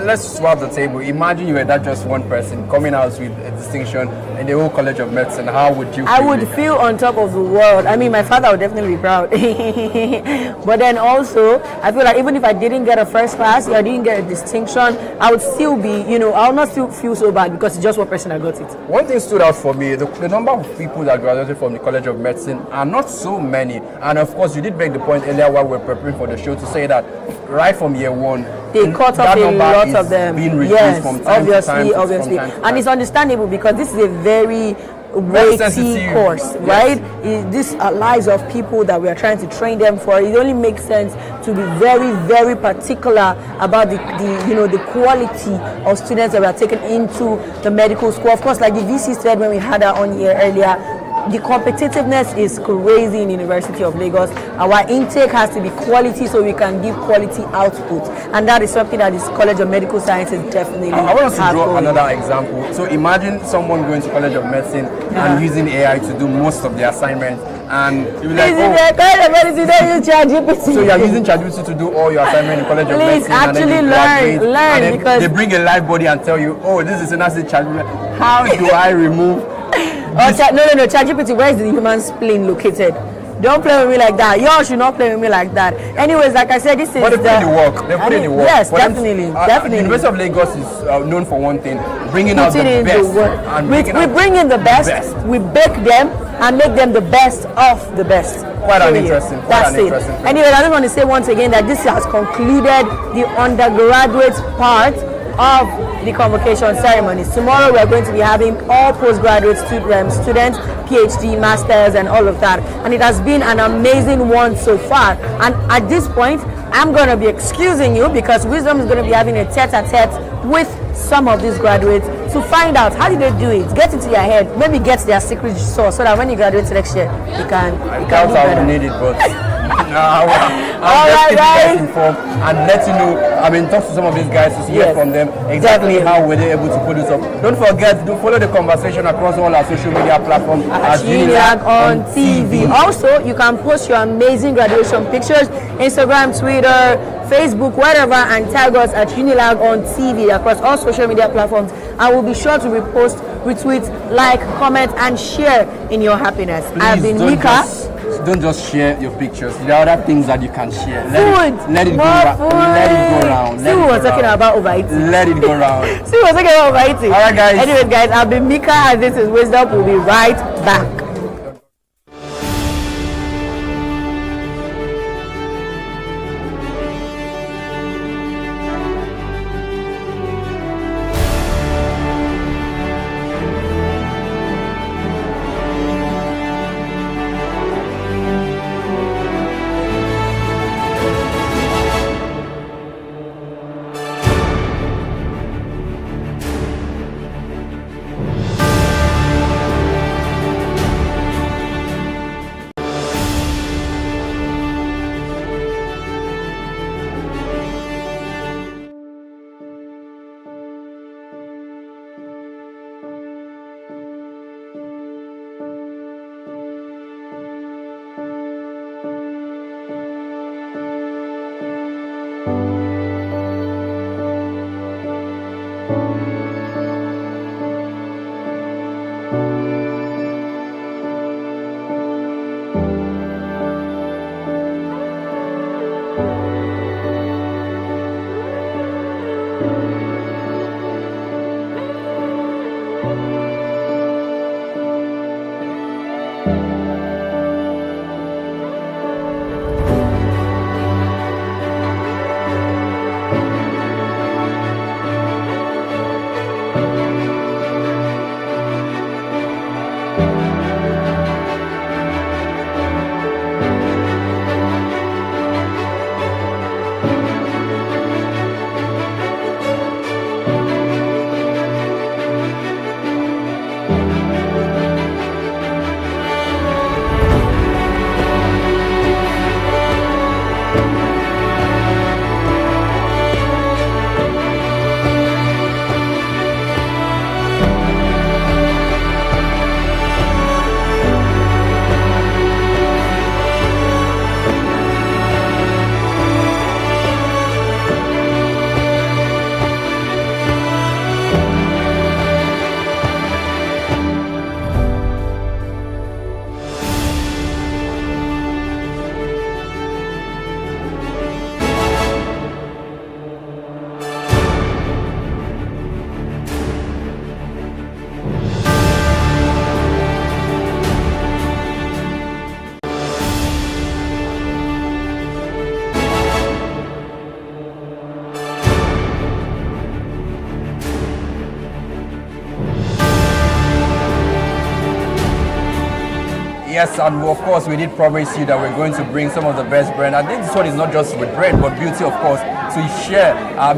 let's swap the table. Imagine you were that just one person coming out with a distinction in the whole College of Medicine. How would you feel? I would feel on top of the world. I mean, my father would definitely be proud. But then also, I feel like even if I didn't get a first class, or I didn't get a distinction, I would still be, I would not still feel so bad because it's just one person that got it. One thing stood out for me, the number of people that graduated from the College of Medicine are not so many. And of course, you did make the point earlier while we were preparing for the show to say that right from year one, they cut off a lot of them. Being reduced from time to time. And it's understandable because this is a very weighty course, right? These are lives of people that we are trying to train them for. It only makes sense to be very, very particular about the quality of students that we are taking into the medical school. Of course, like the VC said when we had her on here earlier, the competitiveness is crazy in the University of Lagos. Our intake has to be quality so we can give quality output. And that is something that this College of Medical Sciences definitely I want us to draw another example. So imagine someone going to College of Medicine and using AI to do most of the assignments. And you'll be like, so you're using ChatGPT to do all your assignments in College of Medicine. Actually learn because they bring a live body and tell you, oh, this is an acid ChatGPT. How do I remove no, ChatGPT, where is the human spleen located? Don't play with me like that. Y'all should not play with me like that. Anyways, like I said, this is But they put in the work. They put in the work. Yes, definitely. The University of Lagos is known for one thing, bringing out the best. We bring in the best. We bake them and make them the best of the best. Quite an interesting. That's it. Anyway, I just want to say once again that this has concluded the undergraduate part of the convocation ceremonies. Tomorrow we are going to be having all postgraduate students, PhD, masters, and all of that. And it has been an amazing one so far. And at this point, I'm going to be excusing you because Wisdom is going to be having a tete-a-tete with some of these graduates to find out how did they do it, get into your head, maybe get their secret sauce so that when you graduate next year, you can do better. I need it, but I'll just keep you guys informed and let you know. Talk to some of these guys to hear from them exactly how were they able to pull this off. Don't forget to follow the conversation across all our social media platforms at UNILAG on TV. Also, you can post your amazing graduation pictures, Instagram, Twitter, Facebook, wherever, and tag us at UNILAG on TV across all social media platforms. I will be sure to repost, retweet, like, comment, and share in your happiness. Please, I've been Mika. Don't just share your pictures. There are other things that you can share. Let it go around. See what we're talking about overeating. Let it go around. See what we're talking about overeating. All right, guys. Anyways, guys, I've been Mika, and this is Wisdom. We'll be right back. Yes, and of course we did promise you that we're going to bring some of the best brand. I think this one is not just with bread, but beauty, of course, to share.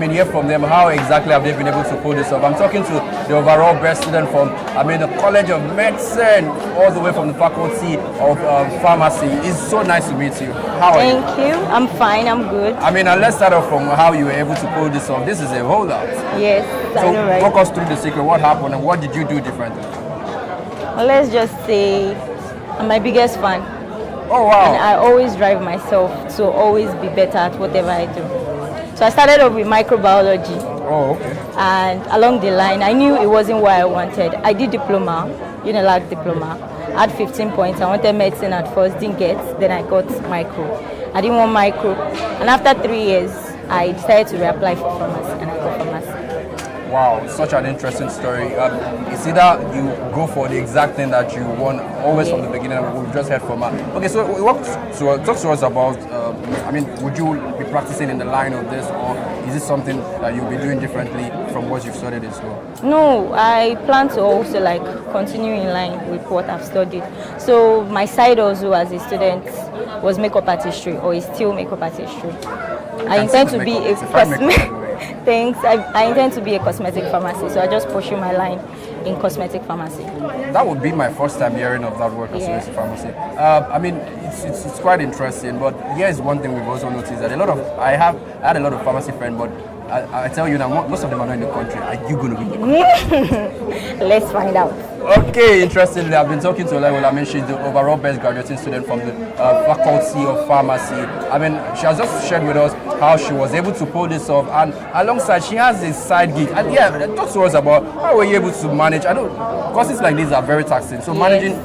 Hear from them how exactly have they been able to pull this off. I'm talking to the overall best student from, the College of Medicine, all the way from the Faculty of Pharmacy. It's so nice to meet you. How are you? Thank you. I'm fine. I'm good. And let's start off from how you were able to pull this off. This is a holdout. Yes, so I know, right? Walk us through the secret. What happened and what did you do differently? Well, let's just say I'm my biggest fan. Oh, wow. And I always drive myself to always be better at whatever I do. So I started off with microbiology. Oh, okay. And along the line, I knew it wasn't what I wanted. I did diploma, UNILAG diploma. I had 15 points. I wanted medicine at first, didn't get. Then I got micro. I didn't want micro. And after 3 years, I decided to reapply for pharmacy, and I got pharmacy. Wow, such an interesting story. It's either you go for the exact thing that you want always from the beginning. We've just heard from her. Okay, so talk to us about, would you be practicing in the line of this, or is it something that you'll be doing differently from what you've studied in school? No, I plan to also continue in line with what I've studied. So my side also as a student was makeup artistry, or is still makeup artistry. I intend to be a cosmetic. Thanks. I intend to be a cosmetic pharmacy, so I just pursue my line in cosmetic pharmacy. That would be my first time hearing of that word, cosmetic pharmacy. It's quite interesting, but here's one thing we've also noticed that I had a lot of pharmacy friends, but I tell you now, most of them are not in the country. Are you going to be in the country? Let's find out. Okay, interestingly, I've been talking to Ola. She's the overall best graduating student from the Faculty of Pharmacy. She has just shared with us how she was able to pull this off, and alongside she has a side gig. And talk to us about how were you able to manage. I know courses like these are very taxing, so managing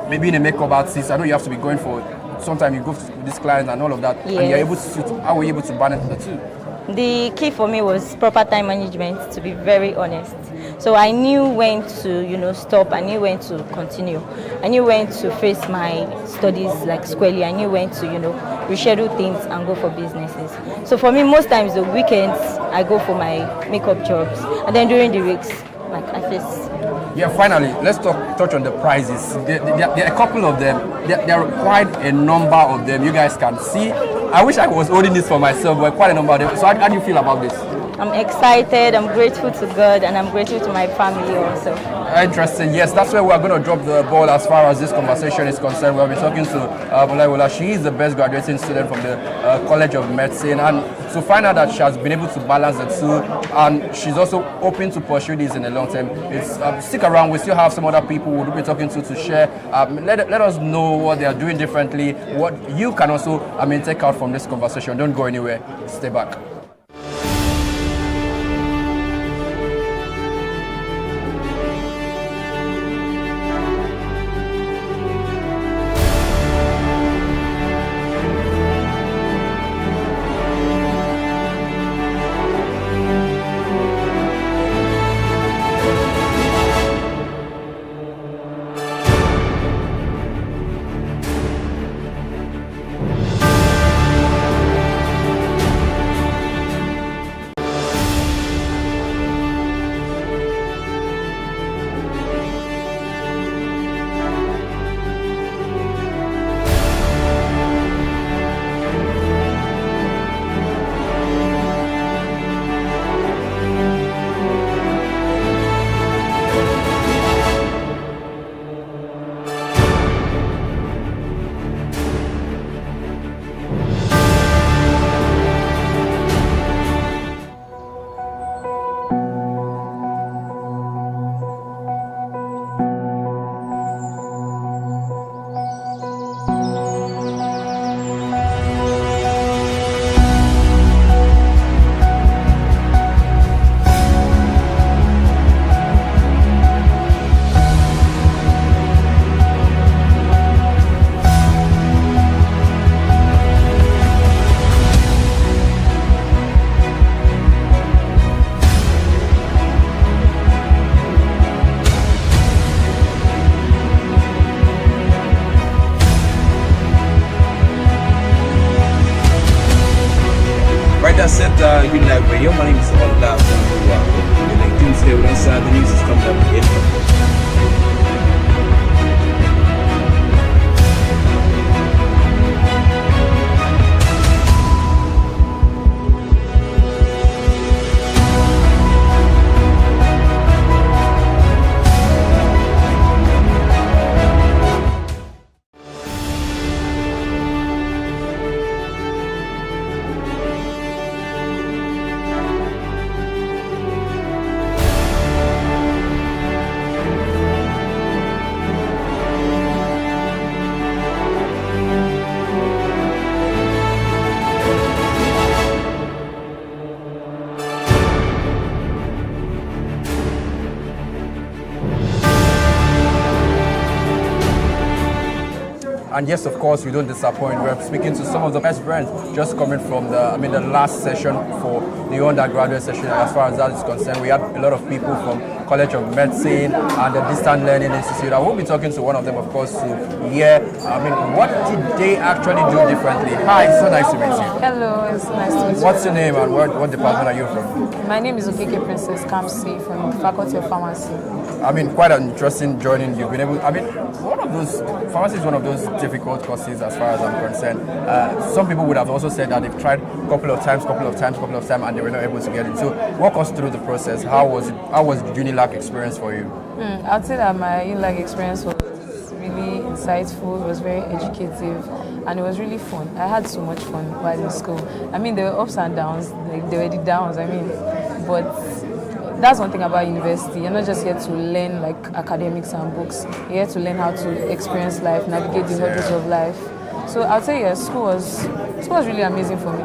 maybe in a makeup artist, I know you have to be going for, sometimes you go to this client and all of that, and you're able to, how were you able to balance the two? The key for me was proper time management, to be very honest. So I knew when to, stop. I knew when to continue. I knew when to face my studies squarely. I knew when to, reschedule things and go for businesses. So for me, most times the weekends, I go for my makeup jobs. And then during the weeks, I face. Yeah, finally, let's touch on the prizes. There are a couple of them. There are quite a number of them. You guys can see. I wish I was holding this for myself, but quite a number of them. So how do you feel about this? I'm excited, I'm grateful to God, and I'm grateful to my family also. Interesting. Yes, that's where we're going to drop the ball as far as this conversation is concerned. We'll be talking to Ola. She is the best graduating student from the College of Medicine, and to find out that she has been able to balance the two, and she's also hoping to pursue this in the long term. Stick around. We still have some other people we'll be talking to share. Let us know what they are doing differently, what you can also take out from this conversation. Don't go anywhere. Stay back. UNILAG Radio. My name is Ola. Like Doomsday on the news is coming up. And yes, of course, we don't disappoint. We're speaking to some of the best friends just coming from the last session for the undergraduate session. As far as that is concerned, we had a lot of people from College of Medicine and the Distant Learning Institute. I will be talking to one of them, of course, to hear, what did they actually do differently? Hi, it's so nice to meet you. Hello, it's nice to meet you. What's your name and what department are you from? My name is Okeke Princess Kamsi from Faculty of Pharmacy. Quite an interesting journey. You've been able. Pharmacy is one of those difficult courses as far as I'm concerned. Some people would have also said that they've tried a couple of times, and they were not able to get it. So, walk us through the process. How was it? How was the UNILAG experience for you? I'd say that my UNILAG experience was really insightful. It was very educative, and it was really fun. I had so much fun while in school. There were ups and downs. There were the downs. But that's one thing about university. You're not just here to learn like academics and books. You're here to learn how to experience life, navigate the hurdles of life. So I'll tell you, school was really amazing for me.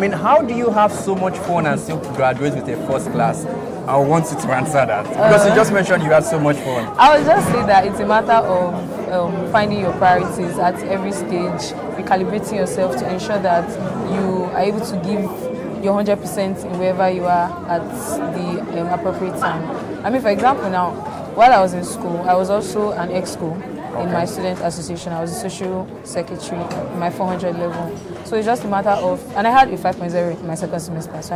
How do you have so much fun and still graduate with a first class? I want you to answer that because you just mentioned you had so much fun. I would just say that it's a matter of finding your priorities at every stage, recalibrating yourself to ensure that you are able to give your 100% in wherever you are at the appropriate time. For example, now, while I was in school, I was also an ex-school in my student association. I was a social secretary in my 400 level. So it's just a matter of, and I had a 5.0 in my second semester. So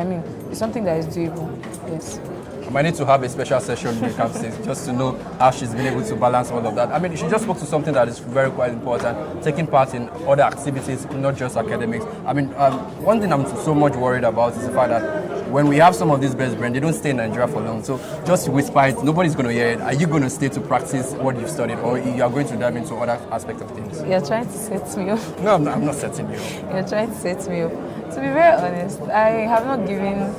it's something that is doable. Yes. I might need to have a special session with Kamsi just to know how she's been able to balance all of that. She just spoke to something that is very quite important, taking part in other activities, not just academics. One thing I'm so much worried about is the fact that when we have some of these best brains, they don't stay in Nigeria for long. So just whisper it, nobody's going to hear it. Are you going to stay to practice what you've studied, or you are going to dive into other aspects of things? You're trying to set me up. No, I'm not setting you up. You're trying to set me up. To be very honest, I have not given,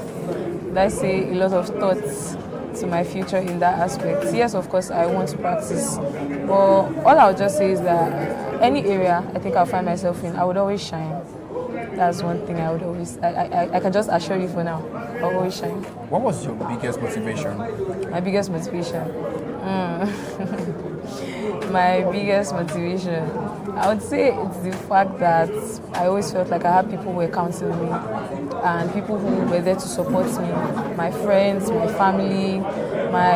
let's say, a lot of thoughts to my future in that aspect. Yes, of course, I want to practice. But all I'll just say is that any area I think I'll find myself in, I would always shine. That's one thing I would always, I can just assure you for now, I'll always shine. What was your biggest motivation? My biggest motivation? My biggest motivation, I would say it's the fact that I always felt like I had people who were counseling me and people who were there to support me, my friends, my family,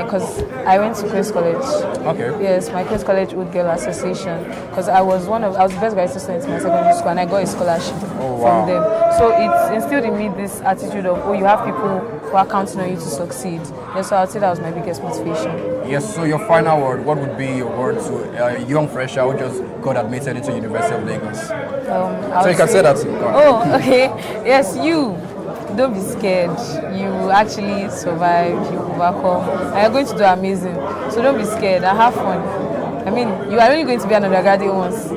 because I went to Queen's College. Okay. Yes, my Queen's College Old Girl Association, because I was the best graduate student in my secondary school and I got a scholarship from them. So it instilled in me this attitude of, you have people who are counting on you to succeed. Yes, so I would say that was my biggest motivation. Yes, so your final word, what would be your word to a young fresher who just got admitted into University of Lagos? So you can say that. Oh, okay. Yes, don't be scared. You actually survive, you overcome, and you're going to do amazing. So don't be scared and have fun. You are only going to be an undergraduate once.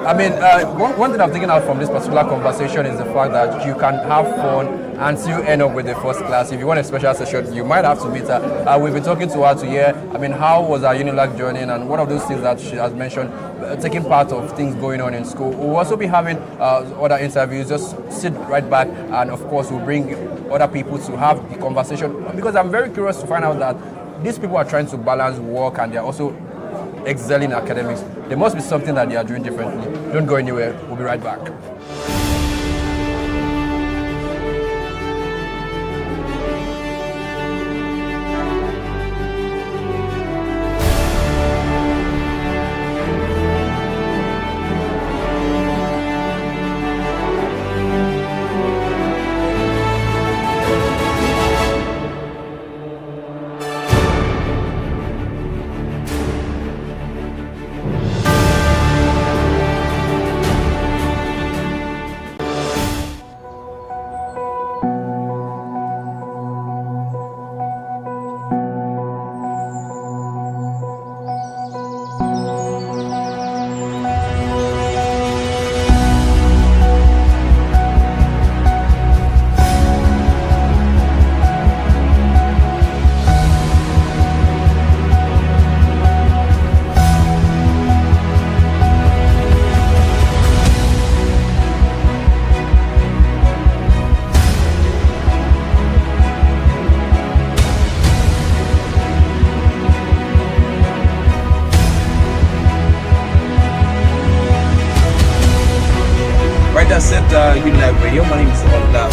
One thing I'm taking out from this particular conversation is the fact that you can have fun and still end up with the first class. If you want a special session, you might have to meet her. We've been talking to her to hear, how was our UNILAG journey, and one of those things that she has mentioned, taking part of things going on in school. We'll also be having other interviews. Just sit right back, and of course, we'll bring other people to have the conversation, because I'm very curious to find out that these people are trying to balance work and they're also excelling in academics. There must be something that they are doing differently. Don't go anywhere. We'll be right back. Right, I said UNILAG Radio. My name is Ola.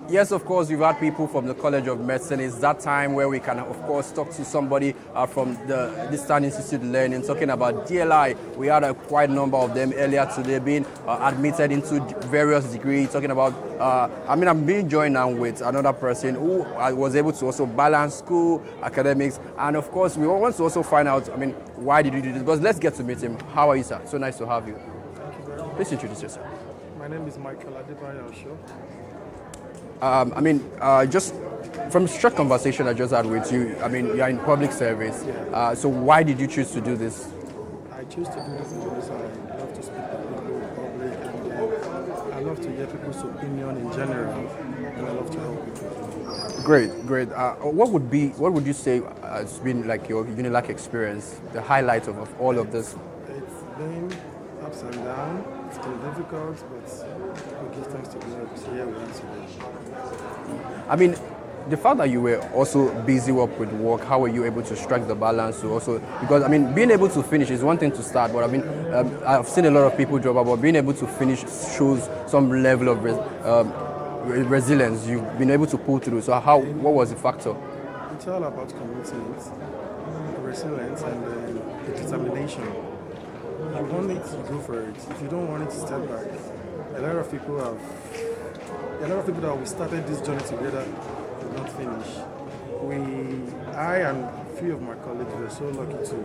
Yes, of course, we've had people from the College of Medicine. It's that time where we can, of course, talk to somebody from the Distant Institute Learning, talking about DLI. We had quite a number of them earlier today being admitted into various degrees, talking about, I'm being joined now with another person who was able to also balance school, academics, and of course, we want to also find out, why did you do this? But let's get to meet him. How are you, sir? So nice to have you. Thank you very much. Please introduce yourself. My name is Michael Adebayo Osho. Just from short conversation I just had with you, you are in public service. Yeah. So why did you choose to do this? I choose to do this because I love to speak to people in public, and I love to hear people's opinion in general, and I love to help people. Great. What would you say has been like your UNILAG experience, the highlight of all of this? It's been ups and downs. It's been difficult, but we give thanks to God. Here we are today. The fact that you were also busy up with work, how were you able to strike the balance to also, because being able to finish is one thing to start, but I've seen a lot of people drop out, but being able to finish shows some level of resilience. You've been able to pull through. So what was the factor? It's all about commitment, resilience, and determination. You want it, you go for it. If you don't want it, step back. A lot of people that we started this journey together did not finish. I and a few of my colleagues were so lucky to